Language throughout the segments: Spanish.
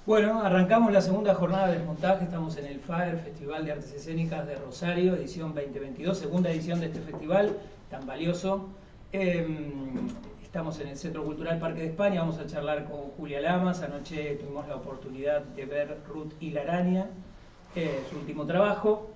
Bueno, arrancamos la segunda jornada del montaje, estamos en el FAER, Festival de Artes Escénicas de Rosario, edición 2022, segunda edición de este festival tan valioso. Estamos en el Centro Cultural Parque de España, vamos a charlar con Julia Lamas. Anoche tuvimos la oportunidad de ver Ruth y la araña, su último trabajo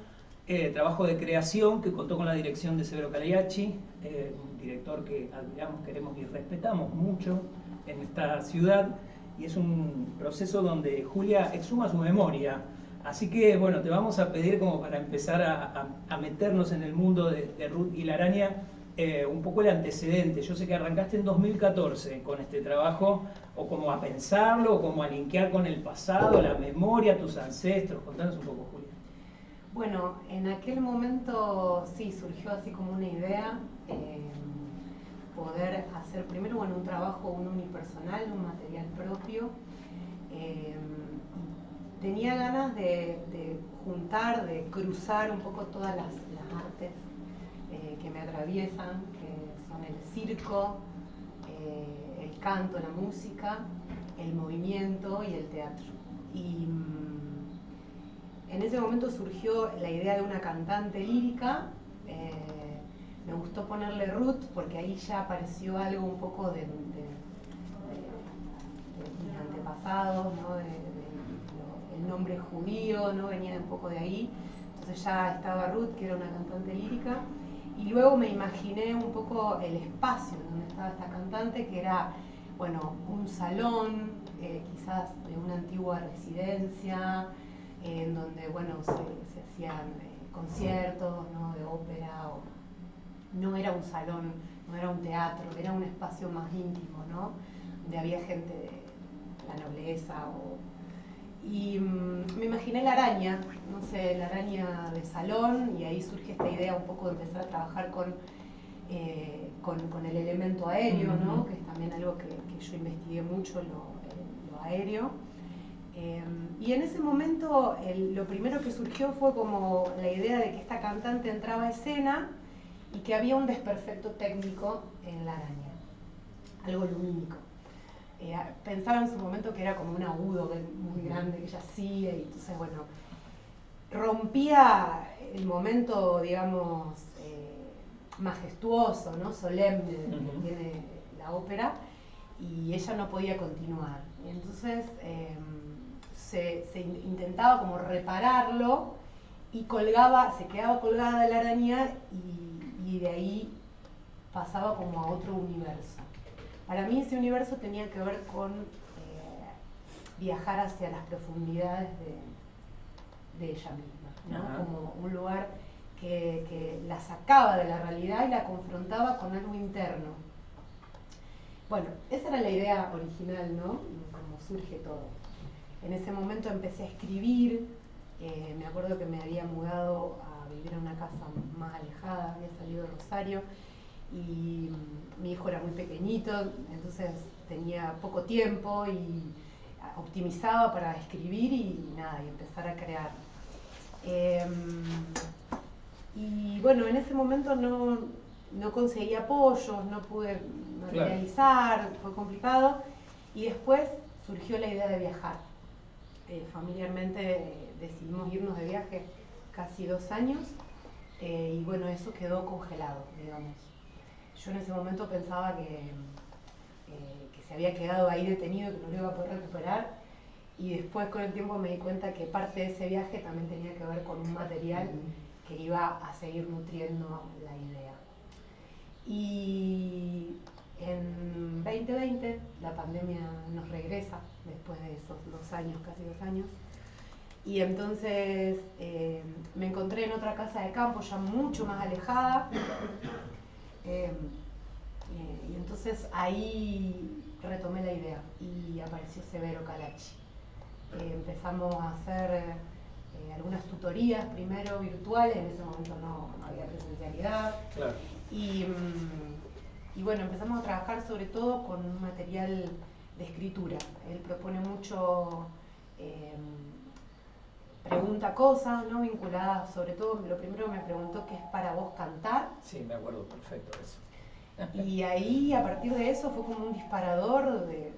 de creación que contó con la dirección de Severo Cagliacci, un director que admiramos, queremos y respetamos mucho en esta ciudad. Y es un proceso donde Julia exhuma su memoria. Así que, bueno, te vamos a pedir como para empezar a meternos en el mundo de Ruth y la araña, un poco el antecedente. Yo sé que arrancaste en 2014 con este trabajo, o como a pensarlo, o como a linkear con el pasado, la memoria, tus ancestros. Contanos un poco, Julia. Bueno, en aquel momento sí, surgió así como una idea, poder hacer primero un trabajo unipersonal, un material propio. Tenía ganas de juntar, de cruzar un poco todas las artes que me atraviesan, que son el circo, el canto, la música, el movimiento y el teatro. Y en ese momento surgió la idea de una cantante lírica. Me gustó ponerle Ruth porque ahí ya apareció algo un poco de mis antepasados, ¿no? El nombre judío, ¿no? Venía un poco de ahí. Entonces ya estaba Ruth, que era una cantante lírica. Y luego me imaginé un poco el espacio donde estaba esta cantante, que era, bueno, un salón, quizás de una antigua residencia, en donde, bueno, se hacían conciertos, ¿no? De ópera. No era un salón, no era un teatro, era un espacio más íntimo, ¿no? Donde había gente de la nobleza. Y me imaginé la araña, no sé, la araña de salón, y ahí surge esta idea un poco de empezar a trabajar con el elemento aéreo, ¿no? Que es también algo que yo investigué mucho, lo aéreo. Y en ese momento lo primero que surgió fue como la idea de que esta cantante entraba a escena y que había un desperfecto técnico en la araña, algo lumínico. Pensaba en su momento que era como un agudo muy grande que ella hacía, y entonces, bueno, rompía el momento, digamos, majestuoso, ¿no? Solemne que tiene la ópera, y ella no podía continuar. Y entonces se intentaba como repararlo, y se quedaba colgada de la araña, y de ahí pasaba como a otro universo. Para mí ese universo tenía que ver con viajar hacia las profundidades de ella misma, ¿no? Como un lugar que la sacaba de la realidad y la confrontaba con algo interno. Bueno, esa era la idea original, ¿no? Como surge todo. En ese momento empecé a escribir. Me acuerdo que me había mudado a vivir en una casa más alejada, había salido de Rosario, y mi hijo era muy pequeñito, entonces tenía poco tiempo y optimizaba para escribir y empezar a crear. Y bueno, en ese momento no conseguí apoyos, no pude materializar, fue complicado, y después surgió la idea de viajar. Familiarmente decidimos irnos de viaje casi 2 años, y bueno, eso quedó congelado, digamos. Yo en ese momento pensaba que se había quedado ahí detenido, que no lo iba a poder recuperar, y después con el tiempo me di cuenta que parte de ese viaje también tenía que ver con un material que iba a seguir nutriendo la idea. Y en 2020 la pandemia nos regresa después de esos 2 años, casi 2 años, y entonces me encontré en otra casa de campo ya mucho más alejada, y entonces ahí retomé la idea y apareció Severo Cagliacci. Empezamos a hacer algunas tutorías primero virtuales, en ese momento no había presencialidad. Claro. Y bueno, empezamos a trabajar sobre todo con un material de escritura. Él propone mucho, pregunta cosas, ¿no? Vinculadas, sobre todo, lo primero me preguntó qué es para vos cantar. Sí, me acuerdo perfecto de eso. Y ahí, a partir de eso, fue como un disparador de...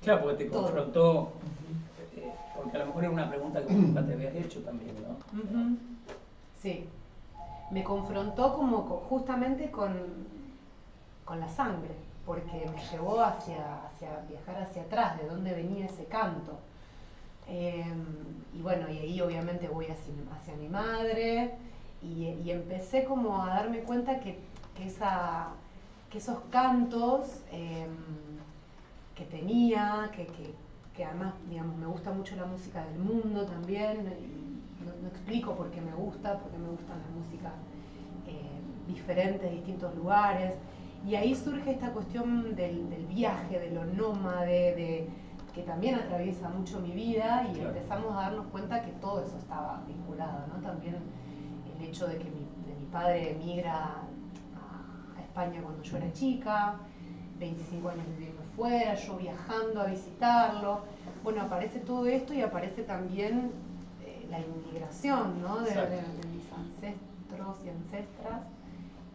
Claro, porque te confrontó porque a lo mejor era una pregunta que nunca te habías hecho también, ¿no? Sí, me confrontó como justamente con la sangre, porque me llevó hacia viajar hacia atrás, de dónde venía ese canto. Y bueno, y ahí obviamente voy hacia mi madre y empecé como a darme cuenta que esos cantos que tenía, que además, digamos, me gusta mucho la música del mundo también, y no explico por qué me gusta, porque me gustan las músicas diferentes, distintos lugares, y ahí surge esta cuestión del viaje, de lo nómade, que también atraviesa mucho mi vida, y claro, empezamos a darnos cuenta que todo eso estaba vinculado, ¿no? También el hecho de que mi padre emigra a España cuando yo era chica, 25 años viviendo fuera, yo viajando a visitarlo. Bueno, aparece todo esto y aparece también la inmigración, ¿no? de mis ancestros y ancestras.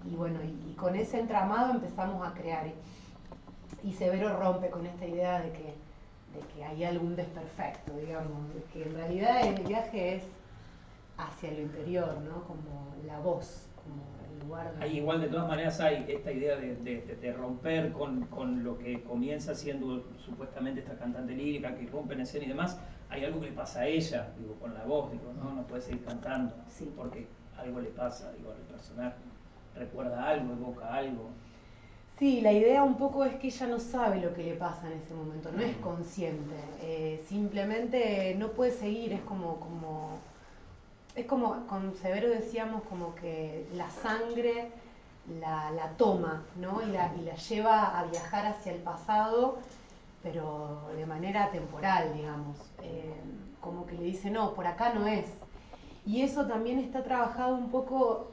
Y bueno, y con ese entramado empezamos a crear. Y Severo rompe con esta idea de que hay algún desperfecto, digamos, de que en realidad el viaje es hacia lo interior, ¿no? Como la voz, como el lugar de... Ahí igual de todas maneras hay esta idea de romper con lo que comienza siendo supuestamente esta cantante lírica que rompe en escena y demás. Hay algo que le pasa a ella, digo, con la voz, digo, no puede seguir cantando, sí, porque algo le pasa, digo, al personaje, recuerda algo, evoca algo. Sí, la idea un poco es que ella no sabe lo que le pasa en ese momento, no es consciente, simplemente no puede seguir, es como con Severo decíamos como que la sangre la toma, ¿no? y la lleva a viajar hacia el pasado, pero de manera temporal, digamos, como que le dice, no, por acá no es. Y eso también está trabajado un poco,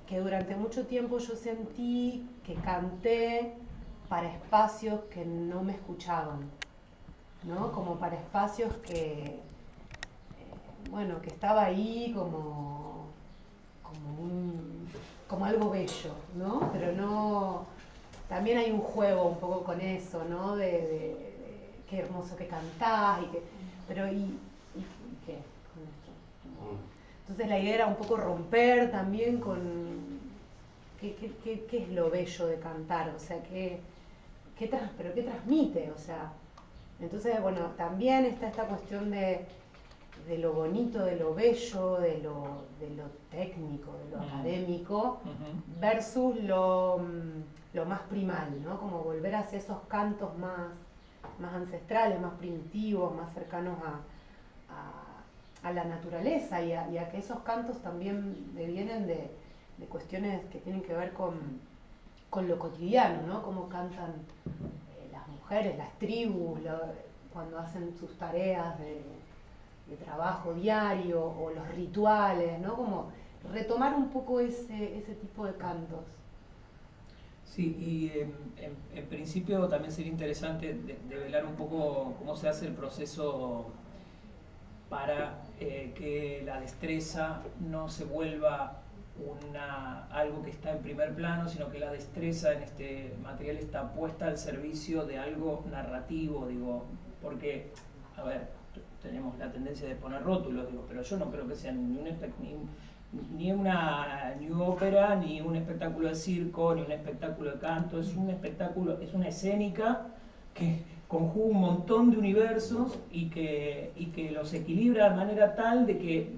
que durante mucho tiempo yo sentí que canté para espacios que no me escuchaban, ¿no? Como para espacios que, bueno, que estaba ahí como algo bello, ¿no? Pero no, también hay un juego un poco con eso, ¿no? De qué hermoso que cantás, pero ¿y qué con esto? Entonces la idea era un poco romper también con qué es lo bello de cantar, o sea, pero qué transmite, o sea. Entonces, bueno, también está esta cuestión de lo bonito, de lo bello, de lo técnico, de lo académico, versus lo más primal, ¿no? Como volver hacia esos cantos más ancestrales, más primitivos, más cercanos a la naturaleza y a que esos cantos también devienen de cuestiones que tienen que ver con lo cotidiano, ¿no? Cómo cantan las mujeres, las tribus, cuando hacen sus tareas de trabajo diario o los rituales, ¿no? Como retomar un poco ese tipo de cantos. Sí, y en principio también sería interesante develar un poco cómo se hace el proceso para que la destreza no se vuelva algo que está en primer plano, sino que la destreza en este material está puesta al servicio de algo narrativo, digo, porque, a ver, tenemos la tendencia de poner rótulos, digo, pero yo no creo que sea ni una new ópera, ni un espectáculo de circo, ni un espectáculo de canto, es un espectáculo, es una escénica que conjuga un montón de universos y que los equilibra de manera tal de que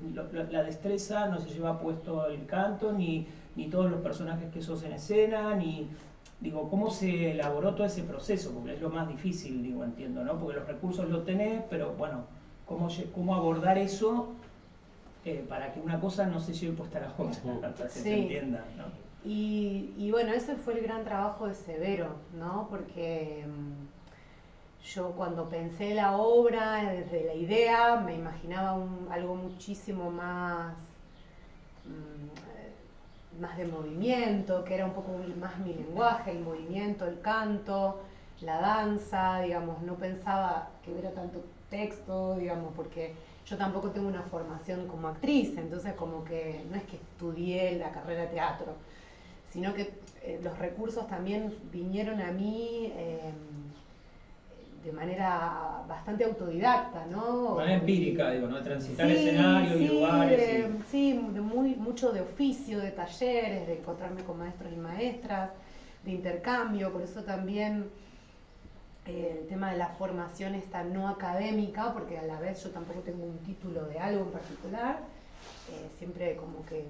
la destreza no se lleva puesto el canto, ni todos los personajes que sos en escena, ni... Digo, ¿cómo se elaboró todo ese proceso? Porque es lo más difícil, digo, entiendo, ¿no? Porque los recursos los tenés, pero bueno, ¿cómo abordar eso para que una cosa no se lleve puesta a la otra, para que sí. se entienda, ¿no? Y bueno, ese fue el gran trabajo de Severo, ¿no? Porque yo cuando pensé la obra, desde la idea, me imaginaba algo muchísimo más de movimiento, que era un poco más mi lenguaje, el movimiento, el canto, la danza, digamos, no pensaba que hubiera tanto texto, digamos, porque yo tampoco tengo una formación como actriz, entonces como que no es que estudié la carrera de teatro, sino que los recursos también vinieron a mí de manera bastante autodidacta, ¿no? De manera empírica, digo, ¿no? Transitar sí, escenarios y lugares. Sí, mucho de oficio, de talleres, de encontrarme con maestros y maestras, de intercambio, por eso también el tema de la formación esta no académica, porque a la vez yo tampoco tengo un título de algo en particular, siempre como que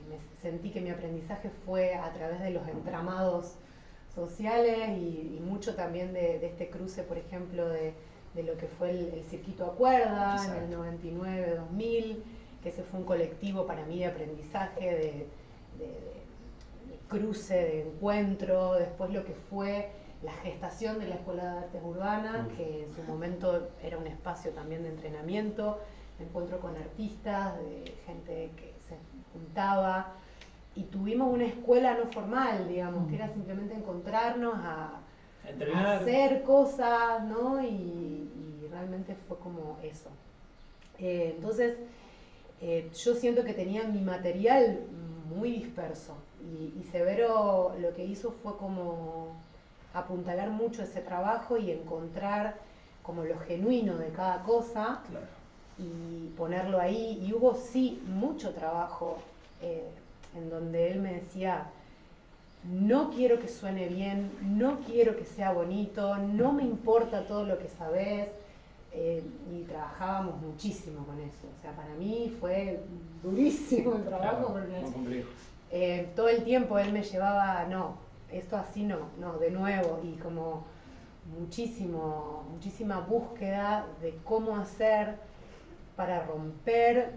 me sentí que mi aprendizaje fue a través de los entramados sociales y mucho también de este cruce, por ejemplo, de lo que fue el Circuito a Cuerda. Exacto. En el 99-2000, que ese fue un colectivo para mí de aprendizaje, de cruce, de encuentro, después lo que fue la gestación de la Escuela de Artes Urbanas, que en su momento era un espacio también de entrenamiento, de encuentro con artistas, de gente que se juntaba, y tuvimos una escuela no formal, digamos, que era simplemente encontrarnos a hacer cosas, ¿no? Y realmente fue como eso. Entonces, yo siento que tenía mi material muy disperso, y Severo lo que hizo fue como apuntalar mucho ese trabajo y encontrar como lo genuino de cada cosa. Claro. Y ponerlo ahí, y hubo sí mucho trabajo en donde él me decía, no quiero que suene bien, no quiero que sea bonito, no me importa todo lo que sabés, y trabajábamos muchísimo con eso. O sea, para mí fue durísimo el trabajo, claro, porque todo el tiempo él me llevaba, no, esto así no, de nuevo, y como muchísima búsqueda de cómo hacer para romper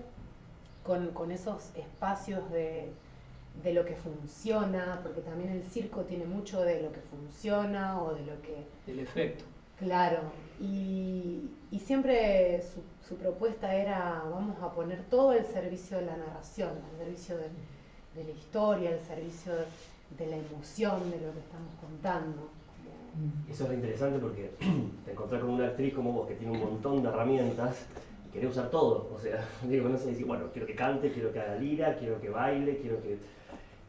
con esos espacios de lo que funciona, porque también el circo tiene mucho de lo que funciona o de lo que... del efecto. Claro, y siempre su propuesta era, vamos a poner todo al servicio de la narración, al servicio de la historia, al servicio de la emoción de lo que estamos contando. Eso es lo interesante porque te encontrás con una actriz como vos que tiene un montón de herramientas y querés usar todo. O sea, digo, no sé, decir, bueno, quiero que cante, quiero que haga lira, quiero que baile, quiero que...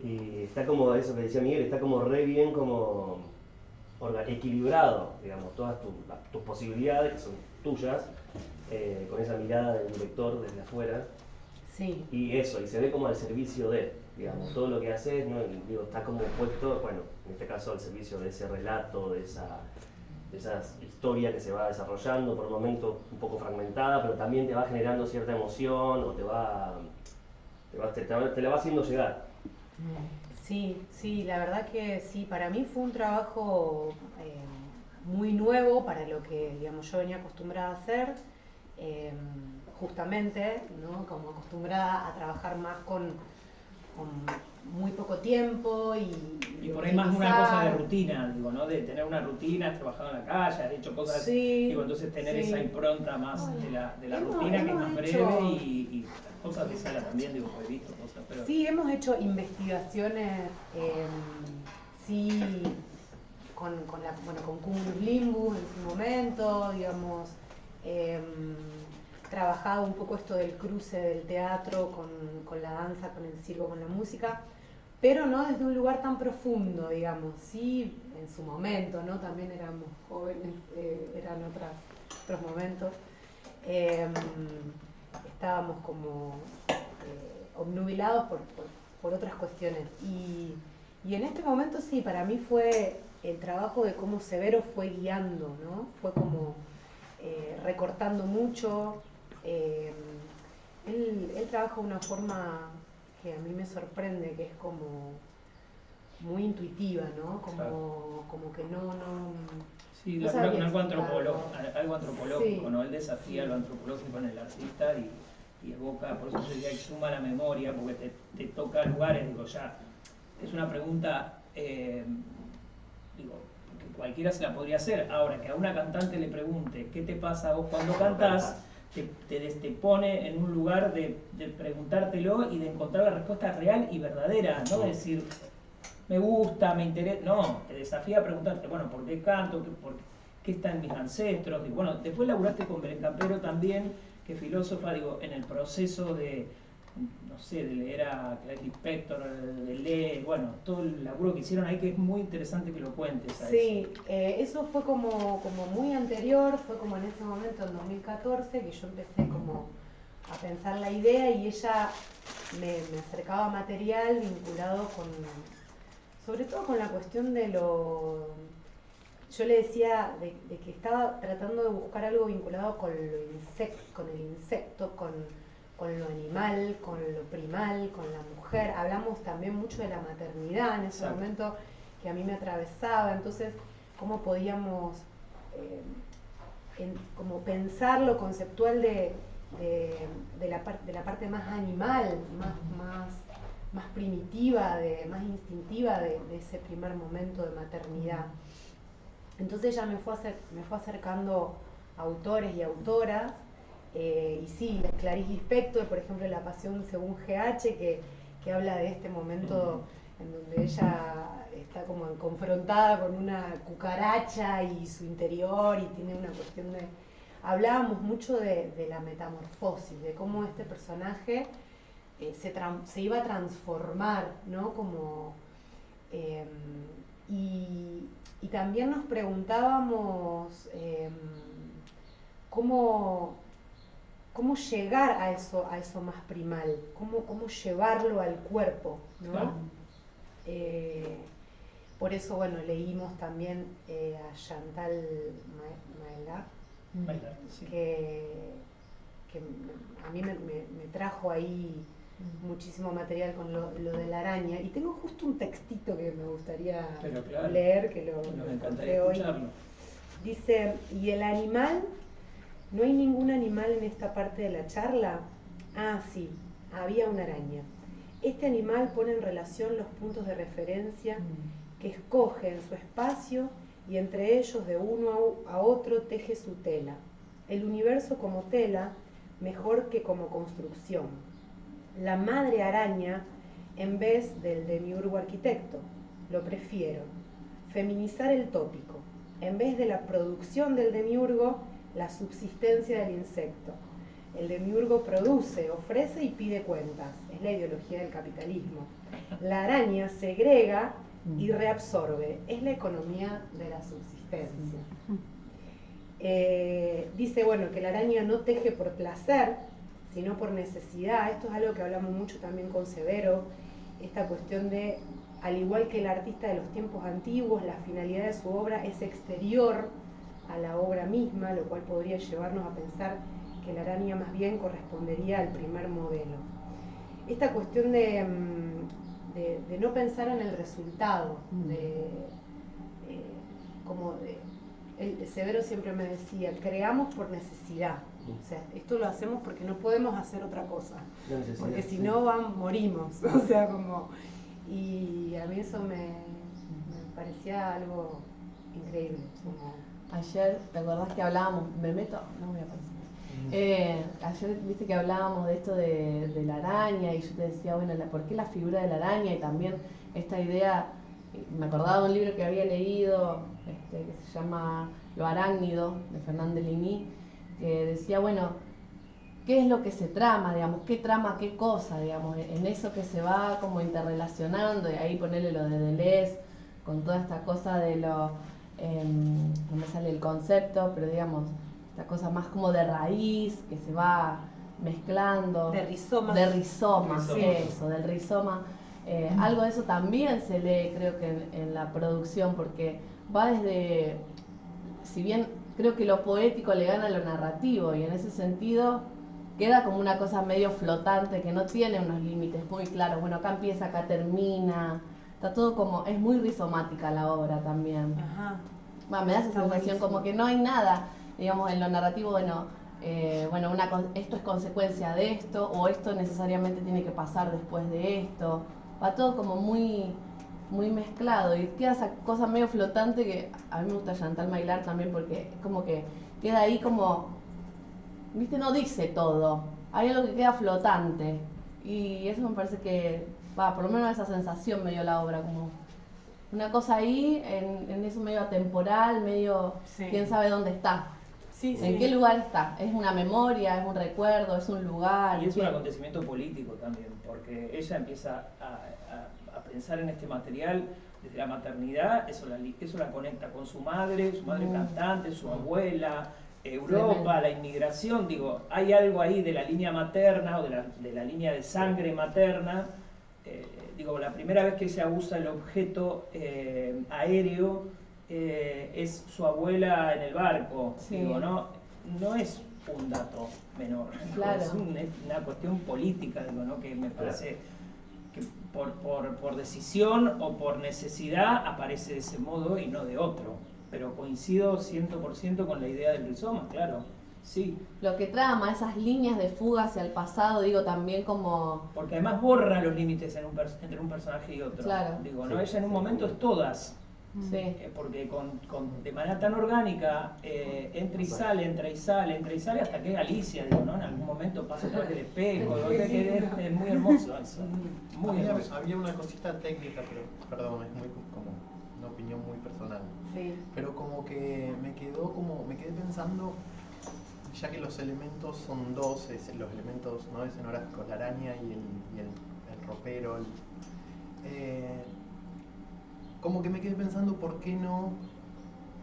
Y está como, eso que decía Miguel, está como re bien como equilibrado, digamos, todas tus posibilidades, que son tuyas, con esa mirada del director desde afuera. Sí. Y eso, y se ve como al servicio de, digamos, todo lo que haces, ¿no? Digo, está como puesto, bueno, en este caso al servicio de ese relato, de esa historia que se va desarrollando, por momentos un poco fragmentada, pero también te va generando cierta emoción o te la va haciendo llegar. Sí, la verdad que sí, para mí fue un trabajo muy nuevo para lo que, digamos, yo venía acostumbrada a hacer, justamente, ¿no? Como acostumbrada a trabajar más con muy poco tiempo y por ahí más una cosa de rutina, digo, ¿no? De tener una rutina, has trabajado en la calle, has hecho cosas, sí, digo, entonces tener esa impronta más de la rutina, que es más breve y cosas de sala también, digo, he visto cosas, pero... Sí, hemos hecho investigaciones, sí, con Cumulus Limbus en su momento, digamos, trabajado un poco esto del cruce del teatro con la danza, con el circo, con la música, pero no desde un lugar tan profundo, digamos. Sí, en su momento, ¿no? También éramos jóvenes, eran otros momentos. Estábamos como obnubilados por otras cuestiones. Y en este momento sí, para mí fue el trabajo de cómo Severo fue guiando, ¿no? Fue como recortando mucho. Él trabaja de una forma que a mí me sorprende, que es como muy intuitiva, ¿no? Como que no sí, no labura con algo antropológico, sí, ¿no? Él desafía lo antropológico en el artista y evoca, por eso yo diría que suma la memoria, porque te toca lugares, digo, ya, es una pregunta, digo, que cualquiera se la podría hacer. Ahora, que a una cantante le pregunte, ¿qué te pasa a vos cuando cantás? Te pone en un lugar de preguntártelo y de encontrar la respuesta real y verdadera, no decir, me gusta, me interesa, no, te desafía a preguntarte, bueno, ¿por qué canto? ¿Qué está en mis ancestros? Y bueno, después laburaste con Belén Campero también, que filósofa, digo, en el proceso de no sé, de leer a Clarice Lispector, de leer, bueno, todo el laburo que hicieron ahí, que es muy interesante que lo cuentes. Sí, eso fue como muy anterior, fue como en ese momento, en 2014, que yo empecé como a pensar la idea y ella me acercaba material vinculado con, sobre todo con la cuestión de lo... Yo le decía de que estaba tratando de buscar algo vinculado con con el insecto, con lo animal, con lo primal, con la mujer. Hablamos también mucho de la maternidad en ese momento que a mí me atravesaba. Entonces, ¿cómo podíamos como pensar lo conceptual de la parte más animal, más primitiva, más instintiva de ese primer momento de maternidad? Entonces ella me fue acercando a autores y autoras, y sí, Clarice Lispector, por ejemplo, La pasión según GH, que habla de este momento en donde ella está como confrontada con una cucaracha y su interior, y tiene una cuestión de... Hablábamos mucho de la metamorfosis, de cómo este personaje se iba a transformar, ¿no? Como... y también nos preguntábamos cómo llegar a eso más primal, cómo llevarlo al cuerpo, ¿no? Claro. Por eso, bueno, leímos también a Chantal Maillard, Sí. que a mí me trajo ahí muchísimo material con lo de la araña, y tengo justo un textito que me gustaría leer, que nos lo encantaría encontré hoy. escucharlo. Dice: ¿y el animal? ¿No hay ningún animal en esta parte de la charla? Ah, sí, había una araña. Este animal pone en relación los puntos de referencia que escoge en su espacio, y entre ellos de uno a otro teje su tela. El universo como tela, mejor que como construcción. La madre araña en vez del demiurgo arquitecto. Lo prefiero. Feminizar el tópico. En vez de la producción del demiurgo, la subsistencia del insecto. El demiurgo produce, ofrece y pide cuentas. Es la ideología del capitalismo. La araña segrega y reabsorbe. Es la economía de la subsistencia. Dice, bueno, que la araña no teje por placer, sino por necesidad. Esto es algo que hablamos mucho también con Severo, esta cuestión de, al igual que el artista de los tiempos antiguos, la finalidad de su obra es exterior a la obra misma, lo cual podría llevarnos a pensar que la araña más bien correspondería al primer modelo. Esta cuestión de no pensar en el resultado, Severo siempre me decía, creamos por necesidad. O sea, esto lo hacemos porque no podemos hacer otra cosa, porque si no morimos. O sea, como... Y a mí eso me parecía algo increíble. Como... Ayer, ¿te acordás que hablábamos? ¿Me meto? No voy a aparecer. Ayer viste que hablábamos de esto de la araña, y yo te decía, bueno, ¿por qué la figura de la araña? Y también esta idea, me acordaba de un libro que había leído, que se llama Lo arácnido, de Fernand Deligny, que decía, bueno, ¿qué es lo que se trama, digamos? ¿Qué trama qué cosa, digamos? En eso que se va como interrelacionando, y ahí ponerle lo de Deleuze, con toda esta cosa de lo... no me sale el concepto, pero digamos, esta cosa más como de raíz, que se va mezclando. De rizoma. De rizoma, eso, del rizoma. Algo de eso también se lee, creo que en la producción, porque va desde, si bien creo que lo poético le gana a lo narrativo, y en ese sentido queda como una cosa medio flotante, que no tiene unos límites muy claros. Bueno, acá empieza, acá termina. Está todo como, es muy rizomática la obra también. Ajá. Bueno, me da esa sensación como que no hay nada, digamos, en lo narrativo, bueno, esto es consecuencia de esto, o esto necesariamente tiene que pasar después de esto. Va todo como muy, muy mezclado, y queda esa cosa medio flotante que a mí me gusta Chantal Maillard también, porque es como que queda ahí como, viste, no dice todo, hay algo que queda flotante, y eso me parece que, por lo menos esa sensación me dio la obra, como una cosa ahí, en eso medio atemporal, medio, sí. Quién sabe dónde está. Sí, ¿En qué lugar está? ¿Es una memoria, es un recuerdo, es un lugar? Y es un acontecimiento político también, porque ella empieza a pensar en este material desde la maternidad, eso la conecta con su madre cantante, su abuela, Europa, la inmigración, digo, hay algo ahí de la línea materna o de la línea de sangre materna. Digo, la primera vez que ella usa el objeto aéreo es su abuela en el barco, Sí. digo, no es un dato menor, Claro. es una cuestión política, digo, ¿no? Que me parece que por decisión o por necesidad aparece de ese modo y no de otro, pero coincido 100% con la idea del rizoma, claro, sí. Lo que trama, esas líneas de fuga hacia el pasado, digo, también como... Porque además borra los límites entre un personaje y otro. Claro. Digo, ¿no? Sí, Ella en un sí, momento sí. es todas. Sí. Porque de manera tan orgánica entra y sale, hasta que es Alicia, digo, ¿no? En algún momento pasa a través del espejo, digo, es muy hermoso eso. Muy hermoso. Había una cosita técnica, pero perdón, es muy como una opinión muy personal. Sí. Pero como que me quedé pensando, ya que los elementos son dos, los elementos no escenográficos, la araña y el ropero, como que me quedé pensando por qué no,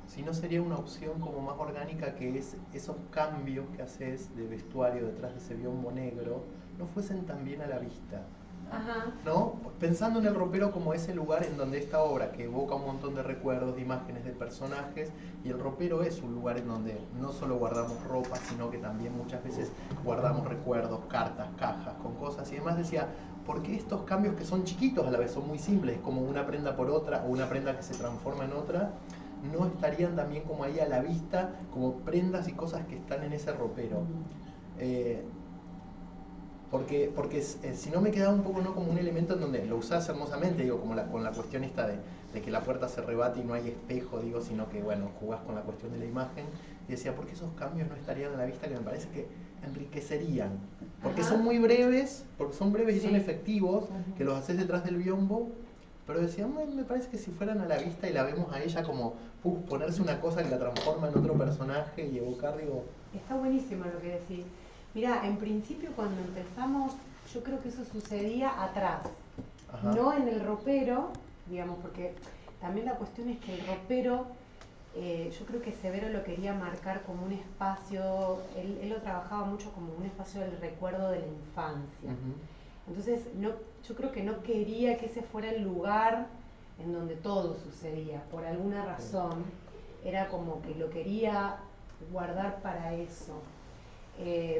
si no sería una opción como más orgánica, que es esos cambios que haces de vestuario detrás de ese biombo negro no fuesen tan bien a la vista. Ajá. ¿No? Pensando en el ropero como ese lugar en donde esta obra, que evoca un montón de recuerdos, de imágenes, de personajes, y el ropero es un lugar en donde no solo guardamos ropa, sino que también muchas veces guardamos recuerdos, cartas, cajas, con cosas, y además decía, ¿por qué estos cambios que son chiquitos a la vez, son muy simples, como una prenda por otra, o una prenda que se transforma en otra, no estarían también como ahí a la vista, como prendas y cosas que están en ese ropero? Porque si no me quedaba un poco, ¿no?, como un elemento en donde lo usás hermosamente, digo, como con la cuestión esta de que la puerta se rebate y no hay espejo, digo, sino que, bueno, jugás con la cuestión de la imagen, y decía, ¿por qué esos cambios no estarían a la vista? Que me parece que enriquecerían, porque son muy breves, y son efectivos, que los haces detrás del biombo, pero decía, me parece que si fueran a la vista y la vemos a ella como ponerse una cosa que la transforma en otro personaje y evocar, digo... Está buenísimo lo que decís. Mirá, en principio cuando empezamos, yo creo que eso sucedía atrás, Ajá. no en el ropero, digamos, porque también la cuestión es que el ropero, yo creo que Severo lo quería marcar como un espacio, él lo trabajaba mucho como un espacio del recuerdo de la infancia. Entonces, yo creo que no quería que ese fuera el lugar en donde todo sucedía, por alguna razón, era como que lo quería guardar para eso.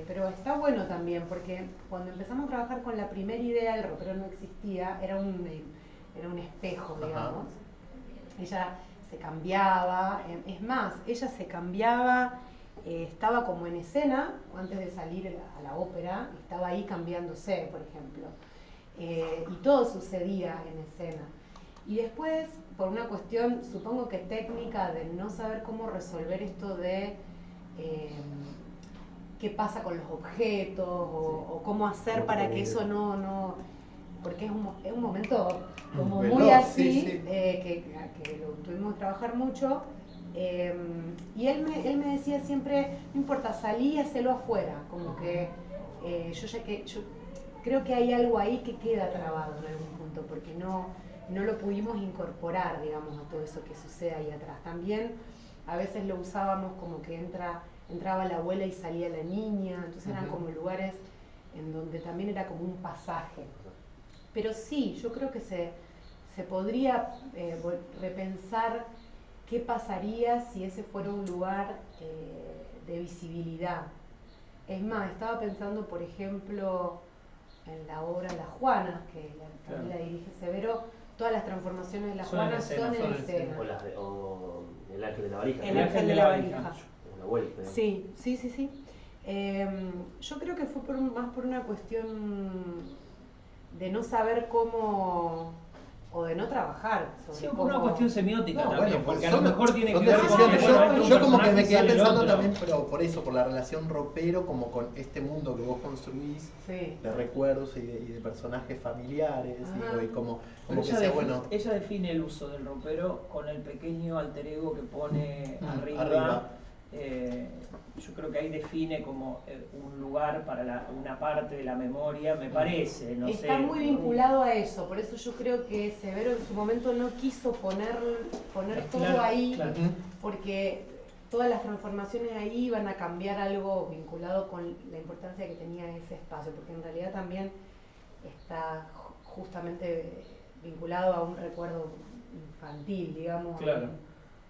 Pero está bueno también, porque cuando empezamos a trabajar con la primera idea, el ropero no existía, era un espejo, digamos. Ella se cambiaba, es más, ella se cambiaba, estaba como en escena, antes de salir a la ópera, estaba ahí cambiándose, por ejemplo. Y todo sucedía en escena. Y después, por una cuestión, supongo que técnica, de no saber cómo resolver esto de... qué pasa con los objetos o cómo hacer para que eso no porque es un momento como muy así, que lo tuvimos que trabajar mucho, y él me decía siempre, no importa, salí y hacelo afuera, como que yo creo que hay algo ahí que queda trabado en algún punto, porque no lo pudimos incorporar, digamos, a todo eso que sucede ahí atrás. También a veces lo usábamos como que entraba la abuela y salía la niña, entonces eran como lugares en donde también era como un pasaje. Pero sí, yo creo que se podría repensar qué pasaría si ese fuera un lugar de visibilidad. Es más, estaba pensando, por ejemplo, en la obra Las Juanas, que también la dirige Severo, todas las transformaciones de Las Juanas son en escena. O el ángel de la valija. El ángel de la valija. Una vuelta. Sí. Yo creo que fue más por una cuestión de no saber cómo, o de no trabajar sobre Sí, por una cuestión semiótica también, bueno, porque a lo mejor tiene que son ver con decisiones. que, bueno, Yo como que personaje me quedé sale el pensando otro. también, pero por eso, por la relación ropero, como con este mundo que vos construís, de recuerdos y de personajes familiares, digo, y como Pero que sea bueno. ella define el uso del ropero con el pequeño alter ego que pone arriba, arriba. yo creo que ahí define como un lugar para una parte de la memoria, me parece, no sé. Está muy vinculado a eso, por eso yo creo que Severo en su momento no quiso poner todo Claro, ahí, claro. porque todas las transformaciones ahí iban a cambiar algo vinculado con la importancia que tenía ese espacio, porque en realidad también está justamente vinculado a un recuerdo infantil, digamos, Claro.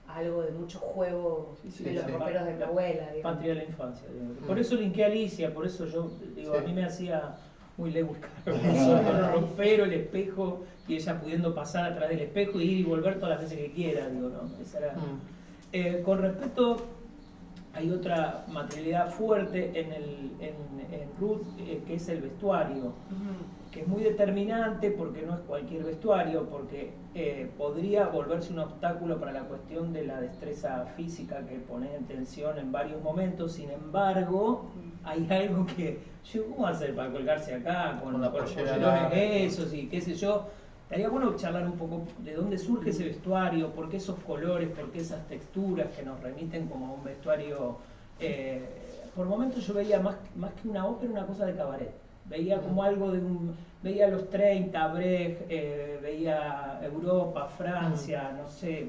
algo de mucho juego Sí, de los sí. roperos de mi abuela, digamos. Patria de la infancia. Digo. Por eso linké a Alicia, por eso yo digo, Sí. a mí me hacía muy Lewis Carroll, con el ropero, el espejo, y ella pudiendo pasar atrás del espejo y ir y volver todas las veces que quiera, digo, ¿no? Esa era. Con respecto, hay otra materialidad fuerte en Ruth, que es el vestuario, Ujú. que es muy determinante porque no es cualquier vestuario, porque podría volverse un obstáculo para la cuestión de la destreza física que pone en tensión en varios momentos. Sin embargo, hay algo que, ¿cómo hacer para colgarse acá con Con la los pollera pollerones larga. esos y qué sé yo? Estaría bueno charlar un poco de dónde surge ese vestuario, por qué esos colores, por qué esas texturas que nos remiten como a un vestuario. Por momentos yo veía más que una ópera, una cosa de cabaret. Veía como algo de veía los 30, Brecht, veía Europa, Francia, no sé,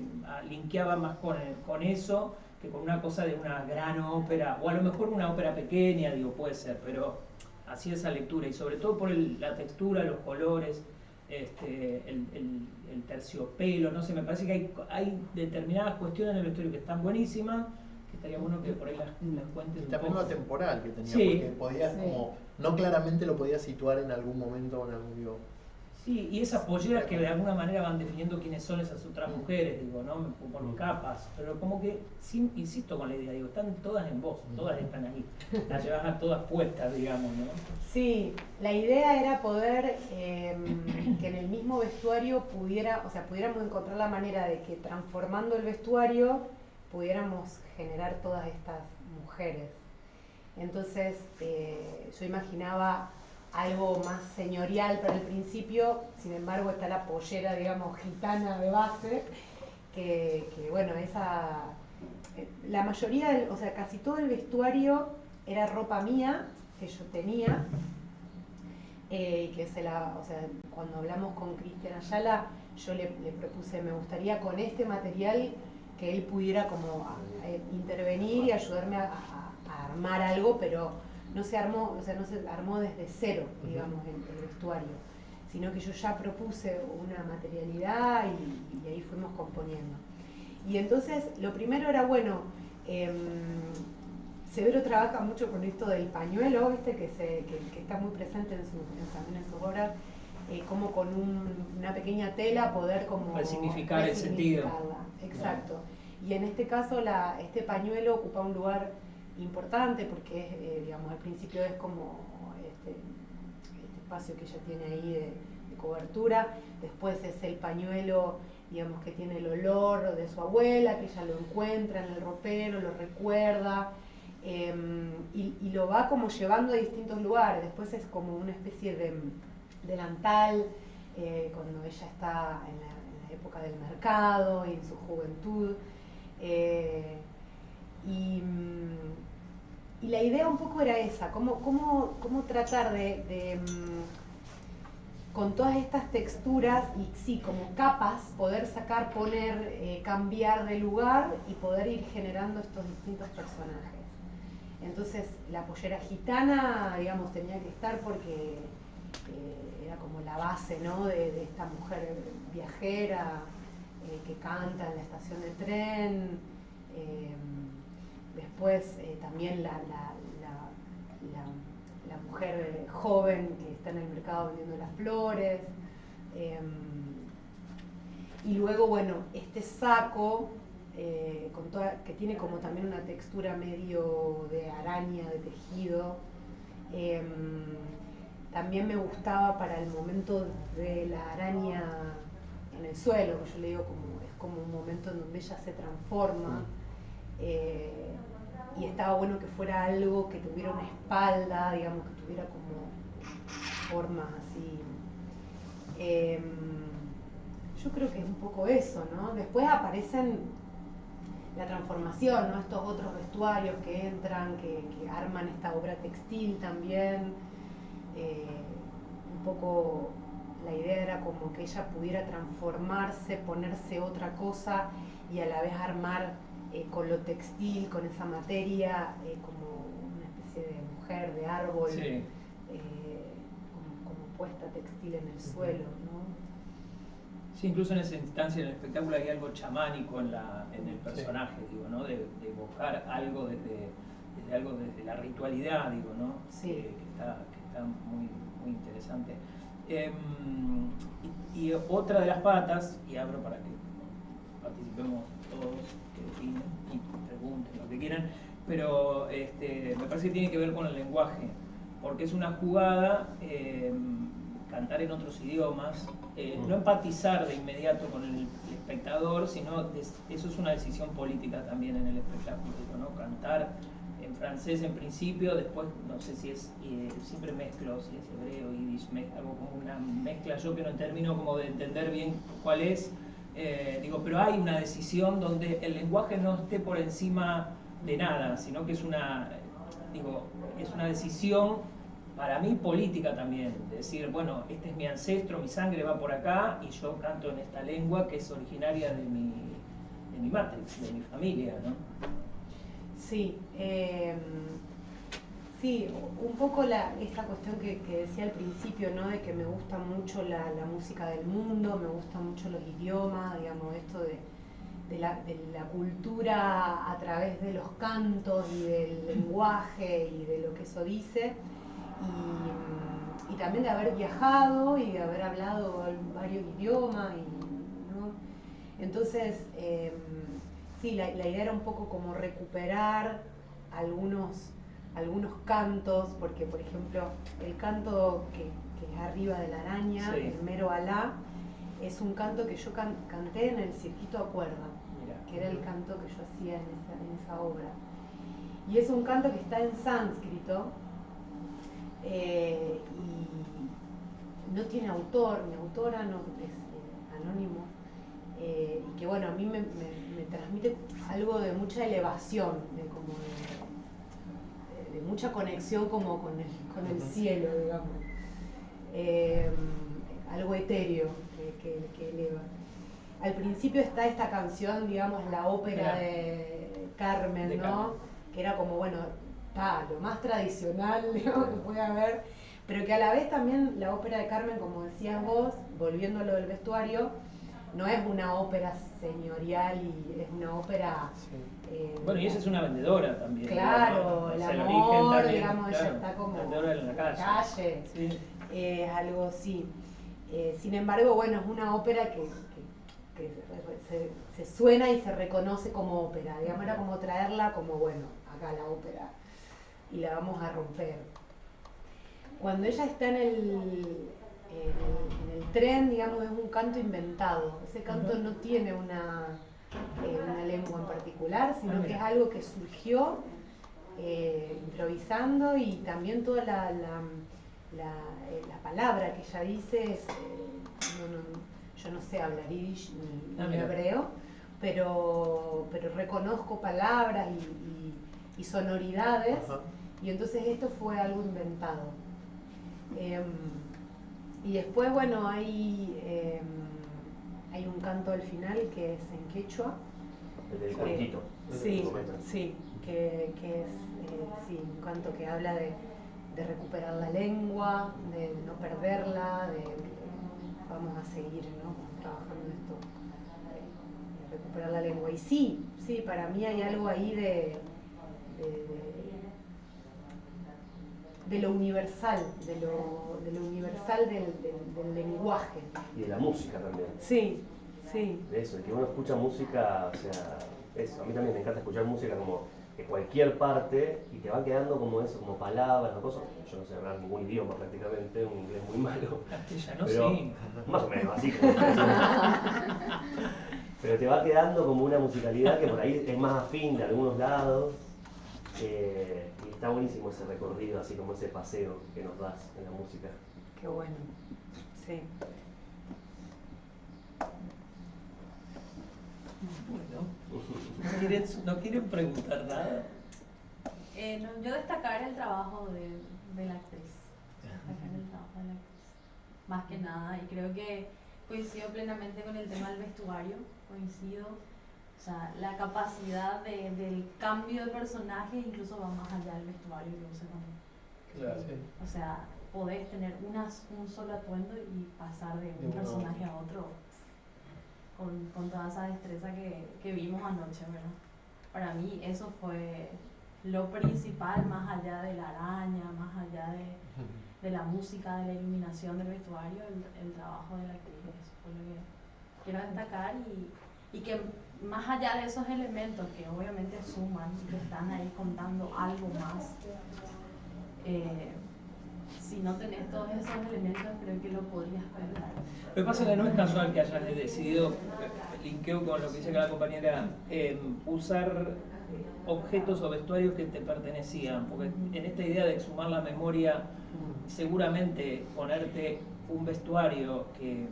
linkeaba más con eso que con una cosa de una gran ópera, o a lo mejor una ópera pequeña, digo, puede ser, pero así esa lectura, y sobre todo por la textura, los colores, el terciopelo, no sé, me parece que hay determinadas cuestiones en el vestuario que están buenísimas, que estaría bueno que por ahí las cuentes Y un también poco. lo temporal que tenía, Sí. porque podías Sí. como, no claramente lo podías situar en algún momento o en algún digo. Sí, y esas polleras que de alguna manera van definiendo quiénes son esas otras mujeres, digo, ¿no? Por capas, pero como que, insisto con la idea, digo, están todas en vos, todas están ahí, las llevas a todas puestas, digamos, ¿no? Sí, la idea era poder que en el mismo vestuario pudiéramos encontrar la manera de que transformando el vestuario pudiéramos generar todas estas mujeres. Entonces yo imaginaba algo más señorial para el principio, sin embargo está la pollera, digamos, gitana de base, que bueno, la mayoría, o sea, casi todo el vestuario era ropa mía, que yo tenía, que o sea, cuando hablamos con Cristian Ayala, yo le propuse, me gustaría con este material que él pudiera como intervenir y ayudarme a armar algo, pero no se armó desde cero, digamos, el vestuario, sino que yo ya propuse una materialidad y ahí fuimos componiendo. Y entonces, lo primero era, bueno, Severo trabaja mucho con esto del pañuelo, ¿viste? Que está muy presente también en sus obras, como con una pequeña tela poder como resignificar el sentido. Exacto. Y en este caso este pañuelo ocupa un lugar importante porque es, digamos, al principio es como este espacio que ella tiene ahí de cobertura, después es el pañuelo, digamos, que tiene el olor de su abuela, que ella lo encuentra en el ropero, lo recuerda, y lo va como llevando a distintos lugares. Después es como una especie de delantal, cuando ella está en la época del mercado y en su juventud. Y la idea un poco era esa, cómo tratar de con todas estas texturas y sí, como capas, poder sacar, poner, cambiar de lugar y poder ir generando estos distintos personajes. Entonces la pollera gitana, digamos, tenía que estar porque era como la base, ¿no? de esta mujer viajera que canta en la estación de tren. Después también la mujer joven que está en el mercado vendiendo las flores. Y luego, bueno, este saco que tiene como también una textura medio de araña, de tejido. También me gustaba para el momento de la araña en el suelo, que yo le digo es como un momento en donde ella se transforma. Y estaba bueno que fuera algo que tuviera una espalda, digamos, que tuviera como formas así. Yo creo que es un poco eso, ¿no? Después aparecen la transformación, ¿no? Estos otros vestuarios que entran, que arman esta obra textil también. Un poco la idea era como que ella pudiera transformarse, ponerse otra cosa y a la vez armar con lo textil, con esa materia, como una especie de mujer, de árbol, Sí. como puesta textil en el suelo, ¿no? Sí, incluso en esa instancia en el espectáculo hay algo chamánico en el personaje, digo, ¿no? De evocar algo desde la ritualidad, digo, ¿no? Sí. Que está muy, muy interesante. Y otra de las patas, y abro para que participemos todos, que opinen y pregunten lo que quieran, pero me parece que tiene que ver con el lenguaje, porque es una jugada, cantar en otros idiomas, no empatizar de inmediato con el espectador, sino eso es una decisión política también en el espectáculo, ¿no? Cantar en francés en principio, después no sé si es, siempre mezclo, si es hebreo, yiddish, hago como una mezcla yo que no termino como de entender bien cuál es, pero hay una decisión donde el lenguaje no esté por encima de nada, sino que es una decisión para mí política también, de decir, bueno, este es mi ancestro, mi sangre va por acá y yo canto en esta lengua que es originaria de mi matrix, de mi familia, ¿no? Sí, sí, un poco esta cuestión que decía al principio, ¿no? De que me gusta mucho la música del mundo, me gustan mucho los idiomas, digamos, esto de la cultura a través de los cantos y del lenguaje y de lo que eso dice, y también de haber viajado y de haber hablado varios idiomas, ¿no? Entonces, sí, la idea era un poco como recuperar algunos cantos, porque por ejemplo el canto que es arriba de la araña, sí, el mero alá, es un canto que yo canté en el circuito a cuerda, que era el canto que yo hacía en esa obra. Y es un canto que está en sánscrito y no tiene autor, mi autora no, es anónimo. Y que bueno, a mí me transmite algo de mucha elevación, de mucha conexión como con el cielo, digamos. Algo etéreo que eleva. Al principio está esta canción, digamos, la ópera de Carmen, ¿no? Carmen. Que era como, bueno, lo más tradicional, digamos, que puede haber, pero que a la vez también la ópera de Carmen, como decías vos, volviendo a lo del vestuario, no es una ópera señorial y es una ópera... Sí. Bueno, y esa es una vendedora también. Claro, ¿no? el el amor, origen también, digamos, claro, ella está como vendedora en la calle. Sí. Algo así. Sin embargo, bueno, es una ópera que se suena y se reconoce como ópera, digamos, era como traerla como, bueno, acá la ópera, y la vamos a romper. Cuando ella está en el tren, digamos, es un canto inventado. Ese canto no tiene una lengua en particular, sino que es algo que surgió improvisando, y también toda la palabra que ella dice es, yo no sé hablar yiddish ni hebreo, pero reconozco palabras y sonoridades. Ajá. Y entonces esto fue algo inventado. Y después, bueno, hay un canto al final que es en quechua. El del cuentito. Sí, que es un canto que habla de recuperar la lengua, de no perderla, vamos a seguir, ¿no? Trabajando en esto, de recuperar la lengua. Y sí, para mí hay algo ahí de lo universal, de lo universal del lenguaje. Y de la música también. Sí. De eso, de que uno escucha música, o sea, eso, a mí también me encanta escuchar música como de cualquier parte y te va quedando como eso, como palabras o cosas. Yo no sé hablar ningún idioma prácticamente, un inglés muy malo. Castellano, pero, sí. Más o menos, así como. Pero te va quedando como una musicalidad que por ahí es más afín de algunos lados. Y está buenísimo ese recorrido, así como ese paseo que nos das en la música. Qué bueno, sí. Bueno, ¿No quieren preguntar nada? No, yo destacar el trabajo de la actriz. Destacar el trabajo de la actriz. Más que nada. Y creo que coincido plenamente con el tema del vestuario. Coincido. O sea, la capacidad del cambio de personaje incluso va más allá del vestuario que usa también. Claro. Sí. O sea, podés tener un solo atuendo y pasar de un personaje a otro con toda esa destreza que vimos anoche, ¿verdad? Para mí eso fue lo principal, más allá de la araña, más allá de la música, de la iluminación del vestuario, el trabajo de la actriz. Eso fue lo que quiero destacar y que más allá de esos elementos que obviamente suman y que están ahí contando algo más, si no tenés todos esos elementos creo que lo podrías perder. Lo que pasa es que no es casual que hayas decidido, linkeo con lo que dice acá la compañera, usar objetos o vestuarios que te pertenecían, porque en esta idea de exhumar la memoria, seguramente ponerte un vestuario que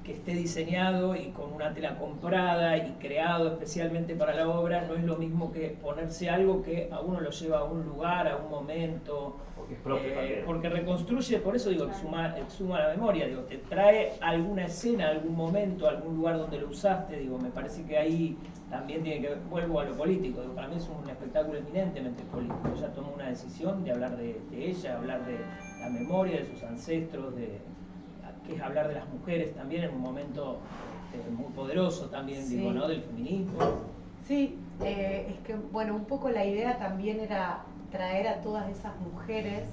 esté diseñado y con una tela comprada y creado especialmente para la obra, no es lo mismo que ponerse algo que a uno lo lleva a un lugar, a un momento, Porque es propio también. porque reconstruye, por eso digo, exhuma la memoria, digo, te trae alguna escena, algún momento, algún lugar donde lo usaste, digo, me parece que ahí también tiene que ver, vuelvo a lo político, digo, para mí es un espectáculo eminentemente político. Ella tomó una decisión de hablar de ella, hablar de la memoria, de sus ancestros, que es hablar de las mujeres también en un momento muy poderoso también, Sí. digo, ¿no? Del feminismo. Sí, es que, bueno, un poco la idea también era traer a todas esas mujeres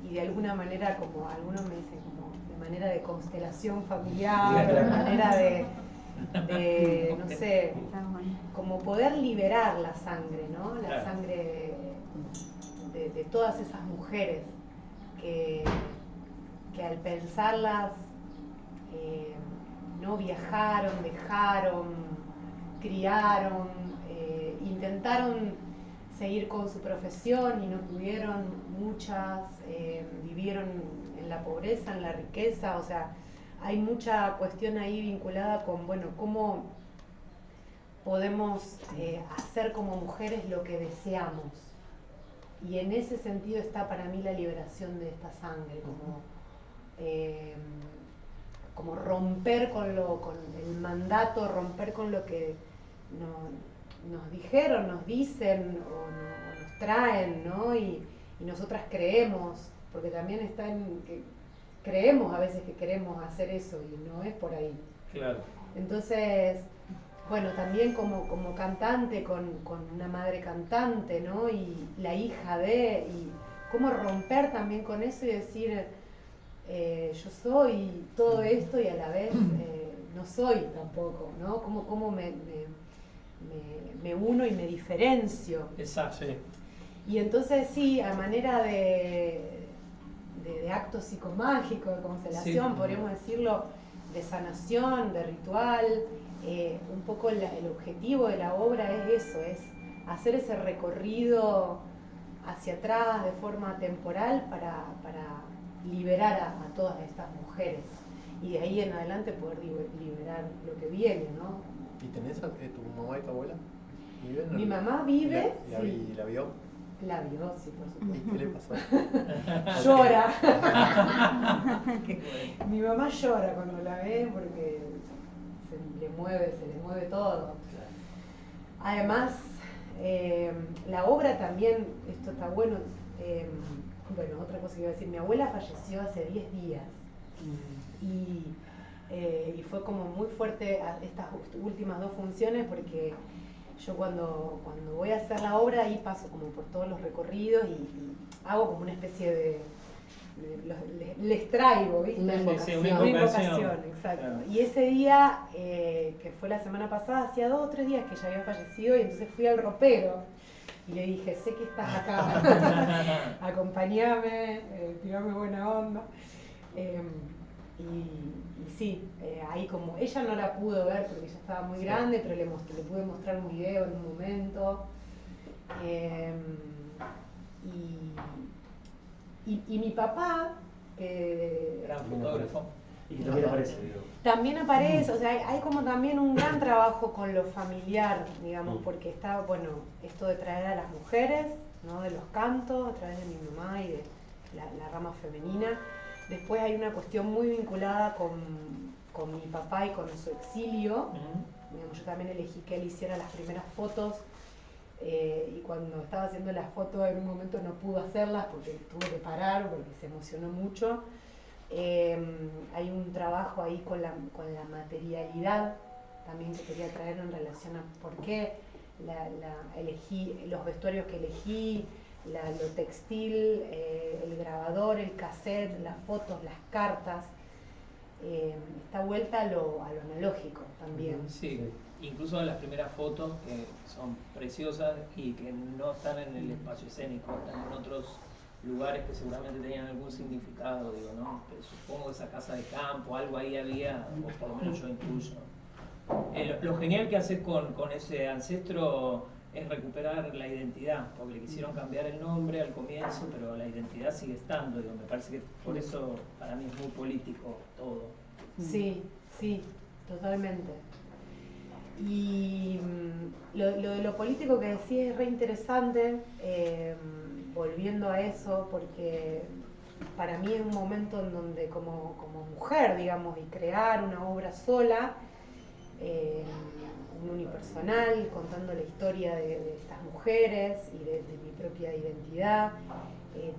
y de alguna manera, como algunos me dicen, como de manera de constelación familiar, de manera de no sé, como poder liberar la sangre, ¿no? La Claro. sangre de todas esas mujeres que al pensarlas no viajaron, dejaron, criaron, intentaron seguir con su profesión y no pudieron, muchas vivieron en la pobreza, en la riqueza, o sea, hay mucha cuestión ahí vinculada con, bueno, cómo podemos hacer como mujeres lo que deseamos. Y en ese sentido está para mí la liberación de esta sangre, como romper con el mandato, romper con lo que nos dijeron, nos dicen o nos traen, ¿no? Y nosotras creemos, porque también está en que creemos a veces que queremos hacer eso y no es por ahí. Claro. Entonces, bueno, también como cantante, con una madre cantante, ¿no? Y la hija de, y cómo romper también con eso y decir, yo soy todo esto y a la vez no soy tampoco, ¿no? Cómo me uno y me diferencio. Exacto. Sí. Y entonces sí, a manera de acto psicomágico, de constelación, Sí. podríamos decirlo, de sanación, de ritual, un poco el objetivo de la obra es eso, es hacer ese recorrido hacia atrás de forma temporal para liberar a todas estas mujeres y de ahí en adelante poder liberar lo que viene, ¿no? ¿Y tenés a tu mamá y tu abuela? ¿Viven? Mi mamá vive, ¿Y la vio? La vio, sí, por ¿Y supuesto. qué le pasó? Llora. Mi mamá llora cuando la ve porque se le mueve todo. Además, la obra también, esto está bueno, bueno, otra cosa que iba a decir, mi abuela falleció hace 10 días y fue como muy fuerte estas últimas 2 funciones porque yo cuando voy a hacer la obra ahí paso como por todos los recorridos y hago como una especie de les traigo, ¿viste? Una invocación. Sí, Una invocación, exacto. Claro. Y ese día, que fue la semana pasada, hacía 2 o 3 días que ella había fallecido y entonces fui al ropero y le dije, sé que estás acá, acompáñame, tirame buena onda. Y sí, ahí como, ella no la pudo ver porque ella estaba muy grande, pero le pude mostrar un video en un momento. Y mi papá, Gran fotógrafo. Y que también aparece, digo. También aparece, o sea, hay como también un gran trabajo con lo familiar, digamos, porque está, bueno, esto de traer a las mujeres, ¿no? De los cantos, a través de mi mamá y de la rama femenina. Después hay una cuestión muy vinculada con mi papá y con su exilio. Digamos, yo también elegí que él hiciera las primeras fotos y cuando estaba haciendo las fotos en un momento no pudo hacerlas porque tuvo que parar, porque se emocionó mucho. Hay un trabajo ahí con la materialidad también que quería traer en relación a por qué elegí los vestuarios que elegí, lo textil, el grabador, el cassette, las fotos, las cartas, esta vuelta a lo analógico también. Sí, incluso las primeras fotos que son preciosas y que no están en el espacio escénico, están en otros lugares que seguramente tenían algún significado, digo, ¿no? Pero supongo esa casa de campo, algo ahí había, o por lo menos yo intuyo. Lo genial que haces con ese ancestro es recuperar la identidad, porque le quisieron cambiar el nombre al comienzo, pero la identidad sigue estando, digo, me parece que por eso para mí es muy político todo. Sí, sí, totalmente. Y lo de lo político que decís es re interesante, volviendo a eso, porque para mí es un momento en donde como mujer, digamos, y crear una obra sola, un unipersonal, contando la historia de estas mujeres y de mi propia identidad,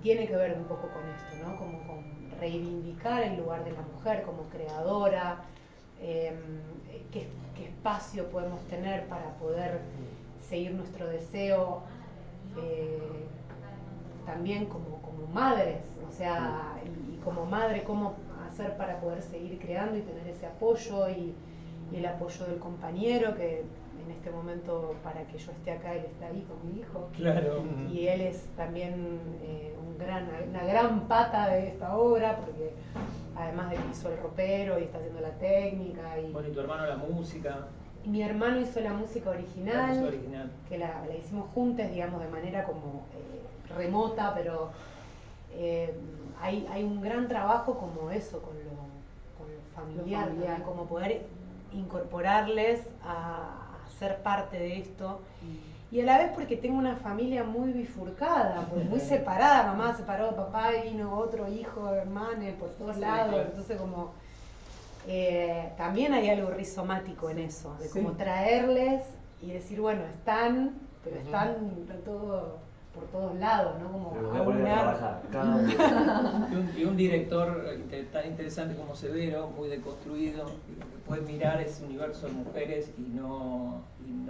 tiene que ver un poco con esto, ¿no? Como con reivindicar el lugar de la mujer como creadora, qué espacio podemos tener para poder seguir nuestro deseo, también como madres, o sea, y como madre, cómo hacer para poder seguir creando y tener ese apoyo y el apoyo del compañero, que en este momento para que yo esté acá, él está ahí con mi hijo. Claro. Y él es también una gran pata de esta obra, porque además de que hizo el ropero y está haciendo la técnica. Bueno, y tu hermano la música. Y mi hermano hizo la música original, La música original. que la hicimos juntas, digamos, de manera como remota, pero hay un gran trabajo como eso, con lo familiar, ¿no? Como poder incorporarles a ser parte de esto. Y a la vez porque tengo una familia muy bifurcada, pues muy separada, mamá separó, papá vino otro hijo, hermano, por todos lados, claro. Entonces como también hay algo rizomático en eso, de como traerles y decir, bueno, están, pero están todo por todos lados, ¿no? Como pero voy a poner a trabajar cada uno. Y un director tan interesante como Severo, muy deconstruido, que puede mirar ese universo de mujeres y no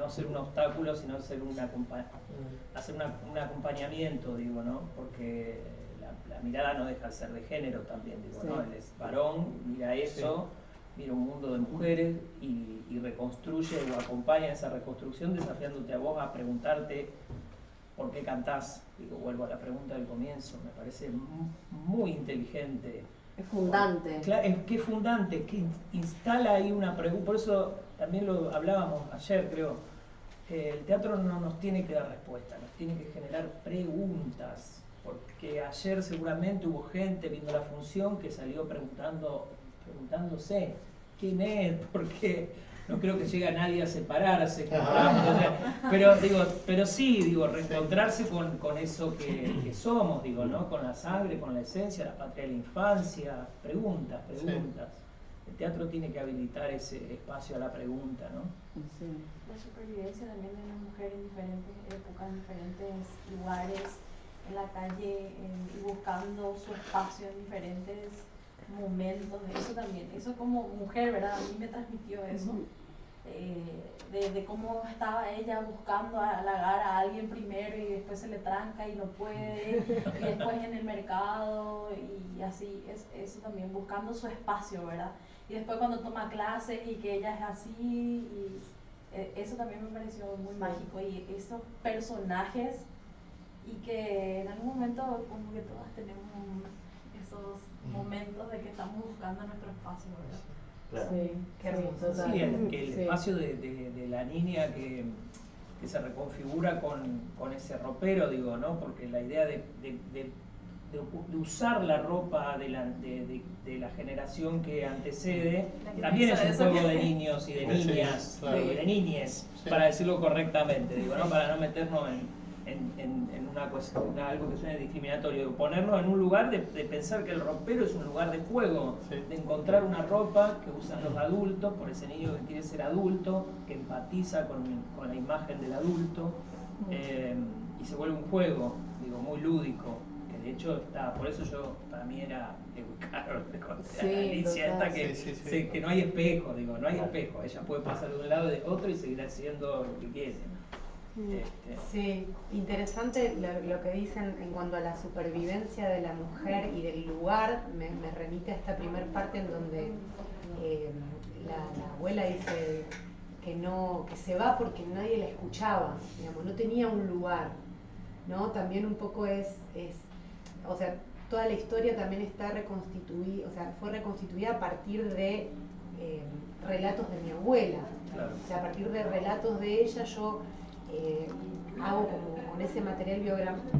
ser un obstáculo, sino ser hacer un acompañamiento, digo, ¿no? Porque la mirada no deja de ser de género también, digo, ¿no? Él es varón, mira eso, mira un mundo de mujeres y reconstruye o acompaña esa reconstrucción desafiándote a vos a preguntarte ¿por qué cantás? Digo, vuelvo a la pregunta del comienzo, me parece muy inteligente. Es fundante. Claro, es que es fundante, que instala ahí una pregunta, por eso también lo hablábamos ayer, creo. El teatro no nos tiene que dar respuestas, nos tiene que generar preguntas, porque ayer seguramente hubo gente viendo la función que salió preguntándose ¿quién es? ¿Por qué? No creo que llegue a nadie a separarse, pero sí, digo, reencontrarse con eso que somos, digo, ¿no? Con la sangre, con la esencia, la patria de la infancia, preguntas. Sí. El teatro tiene que habilitar ese espacio a la pregunta, ¿no? Sí. La supervivencia también de una mujer en diferentes épocas, en diferentes lugares, en la calle, y buscando su espacio en diferentes momentos, eso también, eso como mujer, ¿verdad? A mí me transmitió eso, de cómo estaba ella buscando halagar a alguien primero y después se le tranca y no puede, y después en el mercado y así, eso también, buscando su espacio, ¿verdad? Y después cuando toma clases y que ella es así, y eso también me pareció muy mágico, y esos personajes, y que en algún momento como que todas tenemos esos momentos de que estamos buscando nuestro espacio, ¿verdad? Claro. Sí, qué hermoso. Sí, el espacio de la niña que se reconfigura con ese ropero, digo, ¿no? Porque la idea de de usar la ropa de la generación que antecede, La que también es piensa un eso juego que- de niños y de Sí, niñas, claro. de niñes, Sí. para decirlo correctamente, digo, ¿no? Para no meternos en una cuestión, algo que suene discriminatorio, ponernos en un lugar de pensar que el ropero es un lugar de juego, Sí. de encontrar una ropa que usan los adultos, por ese niño que quiere ser adulto, que empatiza con la imagen del adulto, y se vuelve un juego, digo, muy lúdico, que de hecho está, por eso para mí era educar Sí, a Alicia total. esta que, Sí, sí, sí. que no hay espejo, digo, no hay espejo, ella puede pasar de un lado y de otro y seguir haciendo lo que quiere. Sí, interesante lo que dicen en cuanto a la supervivencia de la mujer y del lugar. Me remite a esta primer parte en donde la abuela dice que se va porque nadie la escuchaba, digamos, no tenía un lugar, ¿no? También un poco o sea, toda la historia también está reconstituida, o sea, fue reconstituida a partir de relatos de mi abuela. Claro. O sea, a partir de relatos de ella yo hago como con ese material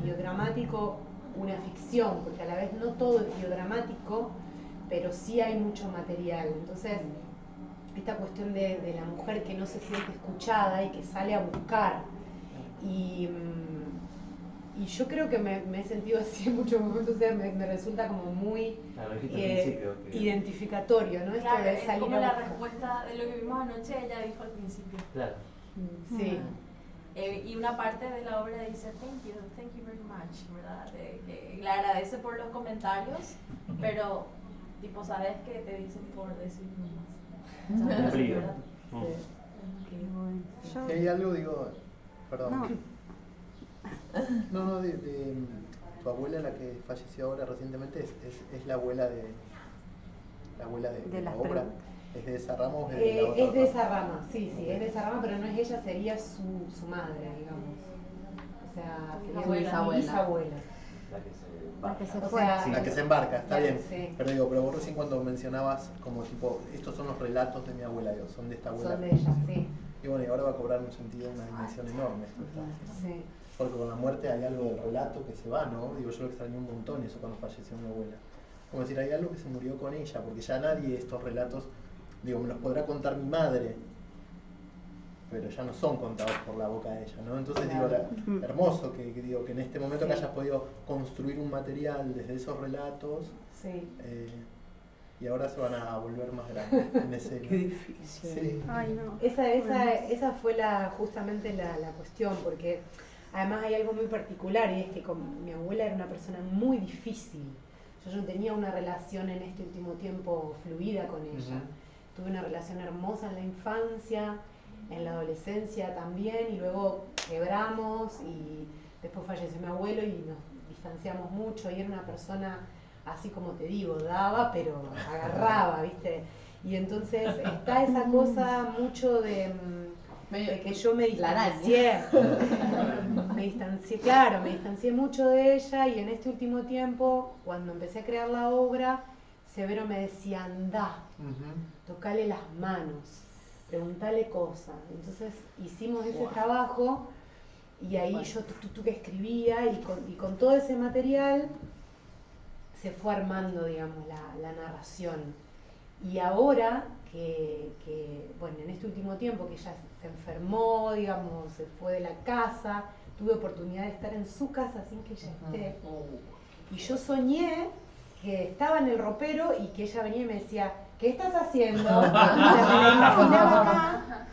biodramático una ficción, porque a la vez no todo es biodramático, pero sí hay mucho material. Entonces, esta cuestión de la mujer que no se siente escuchada y que sale a buscar. Y yo creo que me he sentido así en muchos momentos, o sea, me resulta como muy Claro, dijiste al principio que- identificatorio, ¿no? Esto Claro, de es salir como a la buscar. respuesta de lo que vimos anoche, ella dijo al principio. Claro. Sí. Y una parte de la obra dice thank you very much, ¿verdad? Que le agradece por los comentarios, pero tipo sabes que te dicen por decir nomás. En frío. ¿Verdad? Mm. Si hay algo, digo, perdón. No, de tu abuela, la que falleció ahora recientemente, es la abuela de De la las obra. preguntas. ¿Es de esa rama o es de la otra Es de rama? esa rama, sí, es de esa rama, pero no es ella, sería su madre, digamos. O sea, sería mi bisabuela. bisabuela. La que se La que se O fue. sea, Sí. La que se embarca, está Claro, bien. sí. Pero digo, pero vos recién cuando mencionabas como tipo, estos son los relatos de mi abuela, digo, son de esta abuela. Son de ella, sí. Y bueno, y ahora va a cobrar un sentido, una dimensión enorme esto que estás diciendo. Sí. Porque con la muerte hay algo del relato que se va, ¿no? Digo, yo lo extrañé un montón eso cuando falleció mi abuela. Como decir, hay algo que se murió con ella, porque ya nadie estos relatos, digo, me los podrá contar mi madre, pero ya no son contados por la boca de ella, ¿no? Entonces digo, hermoso digo, que en este momento que Sí. hayas podido construir un material desde esos relatos, Sí. y ahora se van a volver más grandes en escena. Qué difícil. Sí. Ay, no. Esa fue justamente la cuestión, porque además hay algo muy particular y es que mi abuela era una persona muy difícil. Yo no tenía una relación en este último tiempo fluida con ella. Ujú. Tuve una relación hermosa en la infancia, en la adolescencia también, y luego quebramos y después falleció mi abuelo y nos distanciamos mucho y era una persona, así como te digo, daba pero agarraba, ¿viste? Y entonces está esa cosa mucho de que yo me La araña. distancié, claro, me distancié mucho de ella y en este último tiempo, cuando empecé a crear la obra, Severo me decía, andá, Ujú. tocale las manos, preguntale cosas. Entonces hicimos ese trabajo y ahí yo que escribía y con todo ese material se fue armando, digamos, la narración. Y ahora bueno, en este último tiempo que ella se enfermó, digamos, se fue de la casa, tuve oportunidad de estar en su casa sin que ella esté. Y yo soñé que estaba en el ropero y que ella venía y me decía, ¿qué estás haciendo? O sea, me la imaginaba acá.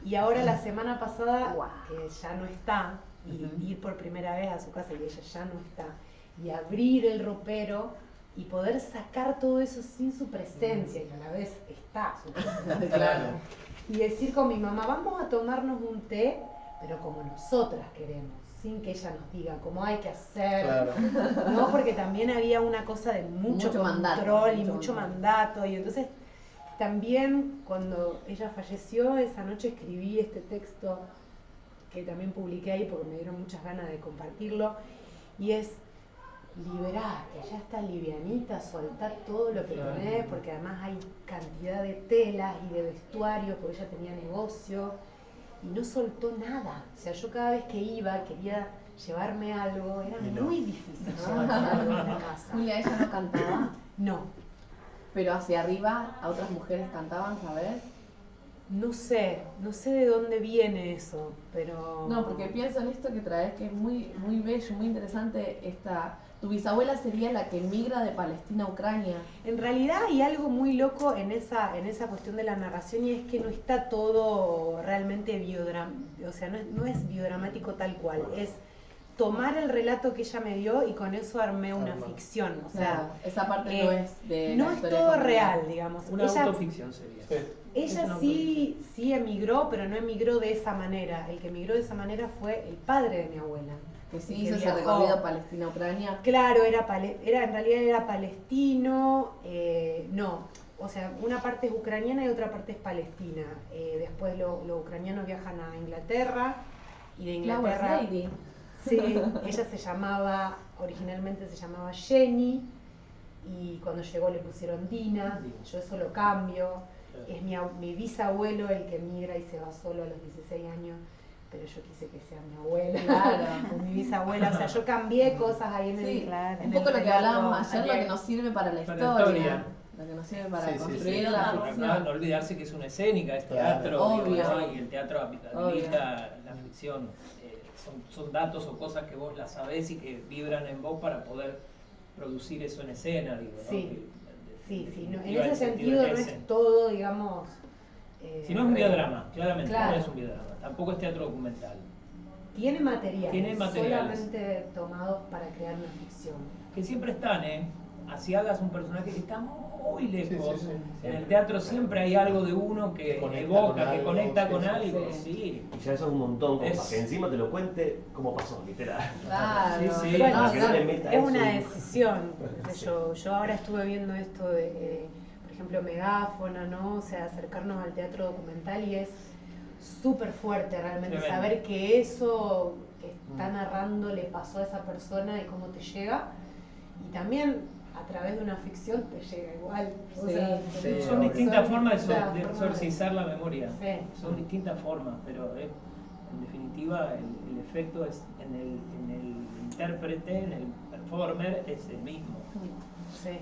Y ahora la semana pasada, que ya no está, y ir por primera vez a su casa y ella ya no está, y abrir el ropero y poder sacar todo eso sin su presencia, y a la vez está su presencia. Claro. Y decir con mi mamá, vamos a tomarnos un té, pero como nosotras queremos, sin que ella nos diga cómo hay que hacer, Claro. ¿no? Porque también había una cosa de mucho control mandato, y mucho mandato, y entonces también cuando ella falleció, esa noche escribí este texto que también publiqué ahí porque me dieron muchas ganas de compartirlo, y es liberar, que ya está livianita, soltar todo lo que tenés, porque además hay cantidad de telas y de vestuario, porque ella tenía negocio, y no soltó nada. O sea, yo cada vez que iba quería llevarme algo, era Y no. muy difícil llevarme algo a la casa. Julia, ella no cantaba, No, pero hacia arriba a otras mujeres cantaban, ¿sabes? no sé de dónde viene eso, pero... No, porque pienso en esto que traes, que es muy, muy bello, muy interesante. Tu bisabuela sería la que emigra de Palestina a Ucrania. En realidad hay algo muy loco en esa cuestión de la narración, y es que no está todo realmente o sea, no es biodramático tal cual, es tomar el relato que ella me dio y con eso armé una ficción. O sea, Claro, esa parte no es de no la es historia todo familiar. real, digamos. Una autoficción sería. Sí. Ella una sí emigró, pero no emigró de esa manera. El que emigró de esa manera fue el padre de mi abuela. Que sí Que hizo ese viajó. recorrido Palestina-Ucrania. Claro, en realidad era palestino, no, o sea, una parte es ucraniana y otra parte es palestina. Después los ucranianos viajan a Inglaterra, y de Flower Inglaterra... Lady. Sí, ella originalmente se llamaba Jenny, y cuando llegó le pusieron Dina. Yo eso lo cambio. Es mi bisabuelo el que emigra y se va solo a los 16 años, pero yo quise que sea mi abuela, Claro. o mi bisabuela. O sea, yo cambié cosas ahí en Sí, el... claro. un poco lo que relato. hablábamos ayer, lo que nos sirve para la Para la historia. historia. Lo que nos sirve para Sí, sí, construir sí. la Porque ficción. acá no olvidarse que es una escénica, es Claro. teatro, Obvio. ¿no? Y el teatro habilita la ficción. Son datos o cosas que vos las sabés y que vibran en vos para poder producir eso en escena, digo, ¿no? Sí. Sí, en definitiva, ese el sentido no es es ese. todo, digamos... Si no es un biodrama, claramente, Claro. no es un biodrama, tampoco es teatro documental. Tiene materiales, Tiene materiales. solamente tomados para crear una ficción. Que siempre están, así hagas un personaje que está muy lejos. Sí, sí, sí. En el teatro siempre hay algo de uno que Que conecta evoca, con que algo, conecta sí, con sí, algo, sí. sí. Y ya eso es un montón, como Es- para que encima te lo cuente cómo pasó, literal. Claro. Sí, sí. Bueno, Para que no le es meta eso. una decisión. qué sé Sí. yo ahora estuve viendo esto de, por ejemplo, Megáfona, ¿no? O sea, acercarnos al teatro documental, y es súper fuerte realmente Tremendo. saber que eso que está narrando le pasó a esa persona y cómo te llega. Y también a través de una ficción te llega igual. O Sí, sea, sí. tenés- Son distintas formas de distintas formas de- exorcizar la memoria. Sí. Son distintas formas, pero en definitiva el efecto es en el intérprete, en el performer, es el mismo. Sí.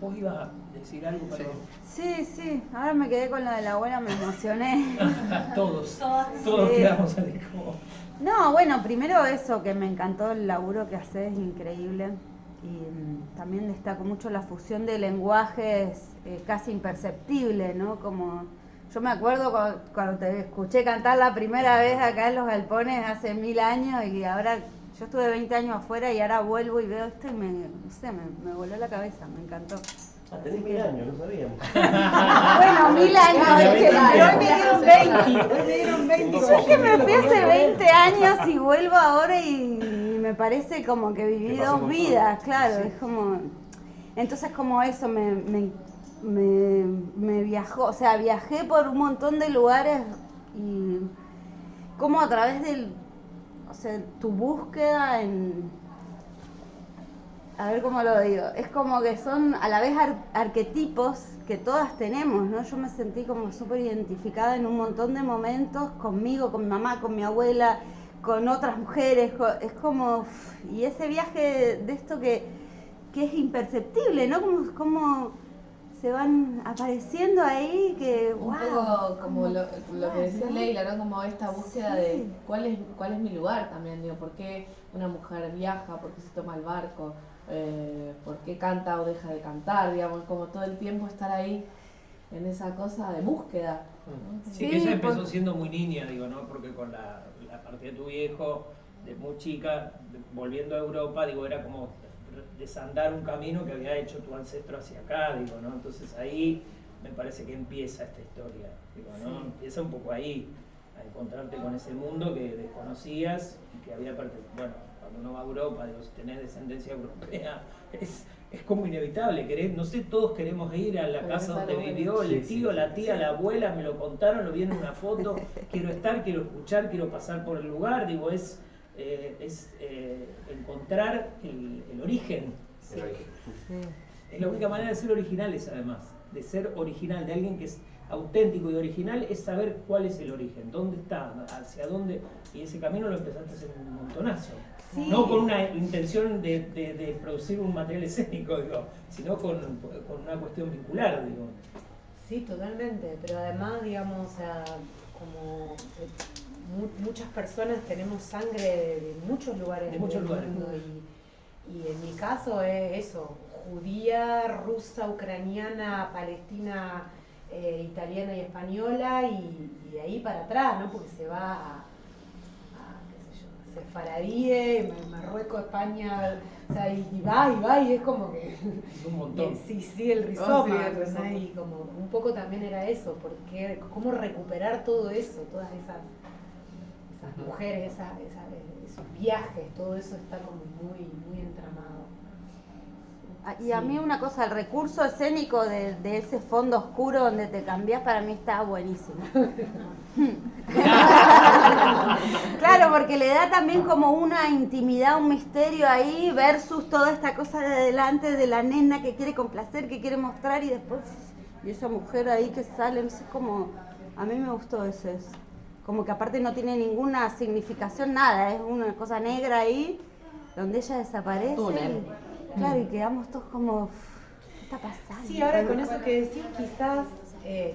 Vos ibas a decir algo, pero Sí, ahora me quedé con lo de la abuela, me emocioné. todos Sí. quedamos así como... No, bueno, primero eso, que me encantó el laburo que haces, increíble. Y también destaco mucho la fusión de lenguajes casi imperceptible, ¿no? Como yo me acuerdo cuando te escuché cantar la primera vez acá en Los Galpones hace 1000 años, y ahora yo estuve 20 años afuera y ahora vuelvo y veo esto y me voló la cabeza, me encantó. Ah, tenés 1000 años, no sabíamos. Bueno, 1000 años, Claro, es que claro. hoy me dieron 20. Hoy me dieron 20. Yo es que me fui hace 20 años y vuelvo ahora y me parece como que viví Te pasó un dos montón. vidas, claro, Sí. es como... Entonces como eso me viajó, o sea, viajé por un montón de lugares y como a través o sea, tu búsqueda a ver cómo lo digo, es como que son a la vez arquetipos que todas tenemos, ¿no? Yo me sentí como súper identificada en un montón de momentos, conmigo, con mi mamá, con mi abuela, con otras mujeres, es como, y ese viaje de esto que es imperceptible, ¿no? Como se van apareciendo ahí, que Un wow. poco como lo que decía ¿no? Leila, ¿no? Como esta búsqueda Sí. de cuál es mi lugar también, digo, por qué una mujer viaja, por qué se toma el barco, por qué canta o deja de cantar, digamos, como todo el tiempo estar ahí en esa cosa de búsqueda. ¿no? Sí, Sí, que ella empezó por- siendo muy niña, digo, ¿no? Porque con la partida de tu viejo, de muy chica, volviendo a Europa, digo, era como desandar un camino que había hecho tu ancestro hacia acá, digo, ¿no? Entonces ahí me parece que empieza esta historia, digo, ¿no? Sí. Empieza un poco ahí, a encontrarte con ese mundo que desconocías y que había bueno, cuando uno va a Europa, digo, si tenés descendencia europea, es como inevitable, no sé, todos queremos ir a la casa donde vivió el Sí, tío, sí, la sí. tía, la abuela, me lo contaron, lo vi en una foto, quiero estar, quiero escuchar, quiero pasar por el lugar, digo, es encontrar el origen. Pero hay que- Es la única manera de ser originales, además. de ser original, de alguien que es auténtico y original, es saber cuál es el origen, dónde está, hacia dónde, y ese camino lo empezaste a hacer un montonazo. Sí. No con una intención de producir un material escénico, digo, sino con una cuestión vincular, digo. Sí, totalmente, pero además, digamos, o sea, como muchas personas tenemos sangre de muchos lugares De muchos del lugares. mundo y en mi caso es eso, judía, rusa, ucraniana, palestina, italiana y española y de ahí para atrás, ¿no? Porque se va a qué sé yo, Sefaradíe, Marruecos, España, o sea, y va, y es como que... Un montón. Sí, el rizoma, sí, el ¿no? rizoma. Y como un poco también era eso, porque cómo recuperar todo eso, todas esas mujeres, esos viajes, todo eso está como muy entramado. Y a mí una cosa, el recurso escénico de ese fondo oscuro donde te cambias, para mí está buenísimo. Claro, porque le da también como una intimidad, un misterio ahí, versus toda esta cosa de adelante de la nena que quiere complacer, que quiere mostrar, y después, y esa mujer ahí que sale, es como, a mí me gustó ese, como que aparte no tiene ninguna significación, nada, es una cosa negra ahí, donde ella desaparece. Túnel. Claro, y quedamos todos como, ¿qué está pasando? Sí, ahora con eso que decís quizás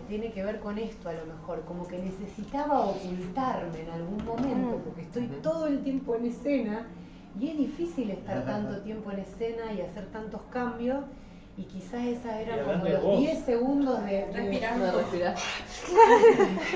tiene que ver con esto a lo mejor, como que necesitaba ocultarme en algún momento, porque estoy todo el tiempo en escena y es difícil estar tanto tiempo en escena y hacer tantos cambios y quizás esa Y era hablando como de los vos. 10 segundos de Respirar. De respirar.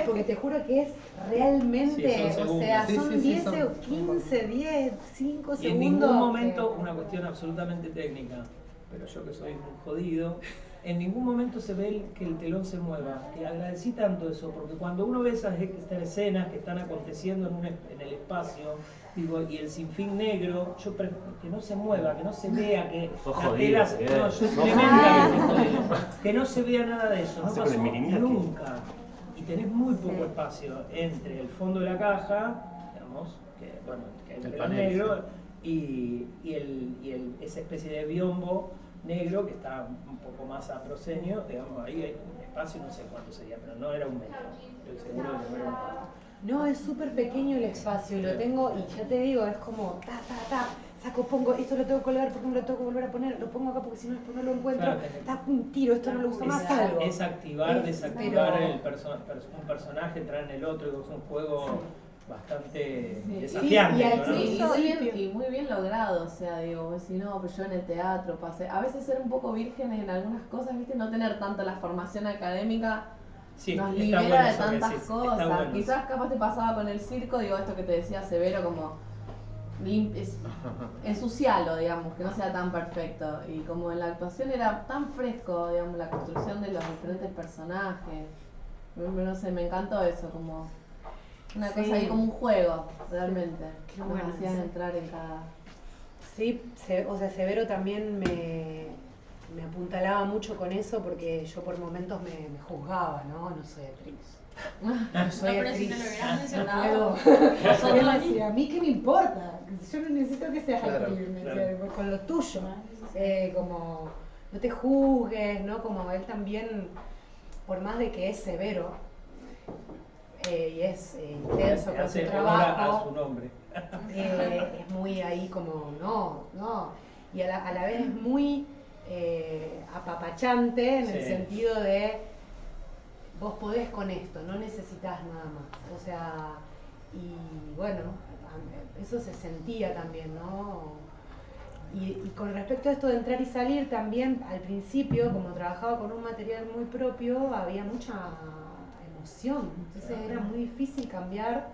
porque te juro que es realmente, Sí, son o sea, segundos. son Sí, 10 son- o 15, 10, 5 Y segundos. en ningún momento, que- una cuestión absolutamente técnica, pero yo que soy un jodido, en ningún momento se ve que el telón se mueva. Que agradecí tanto eso, porque cuando uno ve estas escenas que están aconteciendo en el espacio, digo, y el sinfín negro, yo que no se mueva, que no se vea que Sos la jodido, tela, bien. no, yo Sos tremendamente jodido, que no se vea nada de eso, no Hace con el pasó Miriñaki. nunca. Y tenés muy poco Sí. espacio entre el fondo de la caja, digamos, que bueno, que hay un El telón panel, negro, y esa especie de biombo negro que está un poco más a proscenio, digamos, ahí hay un espacio, no sé cuánto sería, pero no era un metro, estoy seguro de que no era un metro. No, es súper pequeño el espacio y lo tengo, y ya te digo, es como saco, pongo, esto lo tengo que colgar porque no lo tengo que volver a poner, lo pongo acá porque si no después no lo encuentro, Claro. un tiro, esto no lo uso más, salgo. Es activar, desactivar pero- un personaje, entrar en el otro, es un juego bastante Sí. desafiante, Sí, y ¿no? al Sí, y muy bien logrado, o sea, digo, si no, pues yo en el teatro pasé, a veces ser un poco vírgenes en algunas cosas, viste, no tener tanto la formación académica Sí, nos está libera bueno de eso que tantas decís, está cosas. bueno. Quizás capaz te pasaba con el circo, digo, esto que te decía Severo, como ensuciarlo, digamos, que no sea tan perfecto. Y como en la actuación era tan fresco, digamos, la construcción de los diferentes personajes. No sé, me encantó eso, como una Sí. cosa ahí como un juego, realmente. Qué Nos bueno, hacían sí. entrar en cada... Sí, o sea, Severo también me apuntalaba mucho con eso porque yo por momentos me juzgaba, ¿no? No soy actriz. No soy No, pero si actriz. te lo hubieras No mencionado. puedo. Yo me decía, a mí qué me importa, yo no necesito que seas Claro, actriz, me claro. decía, con lo tuyo. Como no te juzgues, ¿no? Como él también, por más de que es severo y es intenso con su Hace honor a trabajo. su nombre. Es muy ahí como, no, y a la vez es muy apapachante en el Sí. sentido de vos podés con esto, no necesitas nada más, o sea, y bueno, eso se sentía también, ¿no? Y con respecto a esto de entrar y salir, también al principio, como trabajaba con un material muy propio, había mucha emoción, entonces era muy difícil cambiar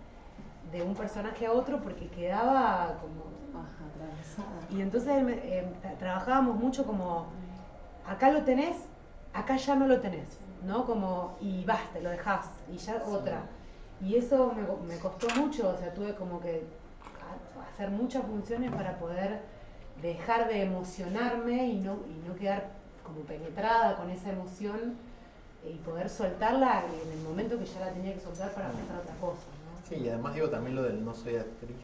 de un personaje a otro porque quedaba como... Ajá, atravesada. Y entonces trabajábamos mucho como, acá lo tenés, acá ya no lo tenés, ¿no? Como, y basta, lo dejás, y ya otra. Y eso me costó mucho, o sea, tuve como que hacer muchas funciones para poder dejar de emocionarme y no quedar como penetrada con esa emoción y poder soltarla en el momento que ya la tenía que soltar para pasar a otra cosa, ¿no? Sí, y además digo también lo del no soy actriz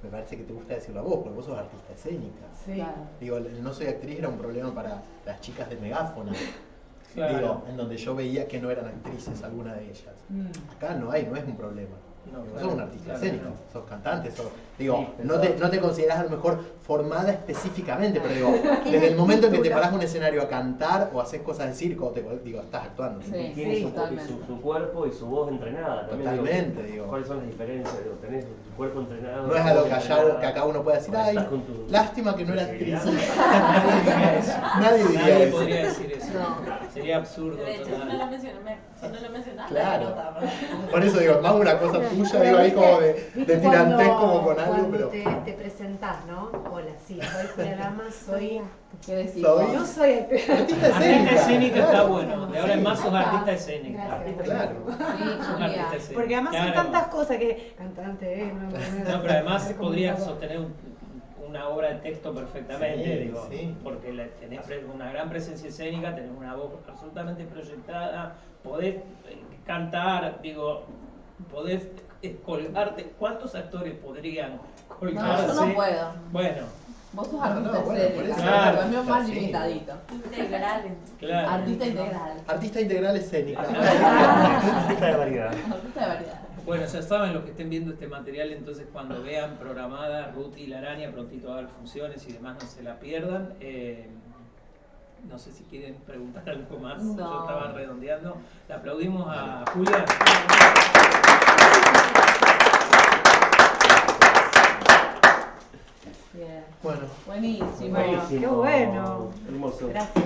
me parece que te gusta decirlo a vos, porque vos sos artista escénica. Sí. Claro. Digo, el no soy actriz era un problema para las chicas de Megáfono. Claro. Digo, en donde yo veía que no eran actrices alguna de ellas. Acá no es un problema. No, Digo, claro, sos un artista claro, escénico, no. sos cantante, digo, Sí, no te considerás a lo mejor formada específicamente, pero digo, desde el momento en que te parás en un escenario a cantar o haces cosas de circo, digo, estás actuando. Sí. Y tiene totalmente. su cuerpo y su voz entrenada también. Totalmente, digo. ¿Cuáles son las diferencias? Digo, tenés tu cuerpo entrenado. No es algo que acá uno pueda decir, ay, Estás con tu lástima que no era actriz. sensibilidad. Nadie diría eso. Nadie diría Nadie eso. podría decir eso. No. Sería absurdo. De hecho, si no total. lo mencionaste, Claro. se nota, ¿no? Por eso digo, más una cosa tuya, digo, ahí como de ¿Viste tirantez cuando- como con algo, cuando pero... te presentás, ¿no? Hola, sí, soy Julia Lama, soy... ¿Qué decís? Soy- vos? No soy actriz. Artista Artista escénica. escénica está claro. bueno. De ahora en más sos artista escénica. Gracias. Claro. Sí, Sos Julia. artista escénica. Porque además son Claro. tantas cosas que... Cantante, No, pero además podrías comunicador. sostener una obra de texto perfectamente, Sí, digo, sí. porque tenés una gran presencia escénica, tenés una voz absolutamente proyectada, podés cantar, digo, podés colgarte. ¿Cuántos actores podrían colgarse? No, yo no puedo. Bueno, Vos sos No, artista no, bueno, por escénica. eso. Claro. Lo mío es más Sí. limitadito. Integrales. claro. Artista integral. Artista integral escénica. Artista de variedad. Artista de variedad. Bueno, ya saben los que estén viendo este material, entonces cuando vean programada Ruth y la Araña, prontito va a haber funciones y demás, no se la pierdan. No sé si quieren preguntar algo más, No. yo estaba redondeando. Le aplaudimos a Julia. Bien. Bueno. Buenísimo. Bueno, qué bueno. Hermoso. Gracias.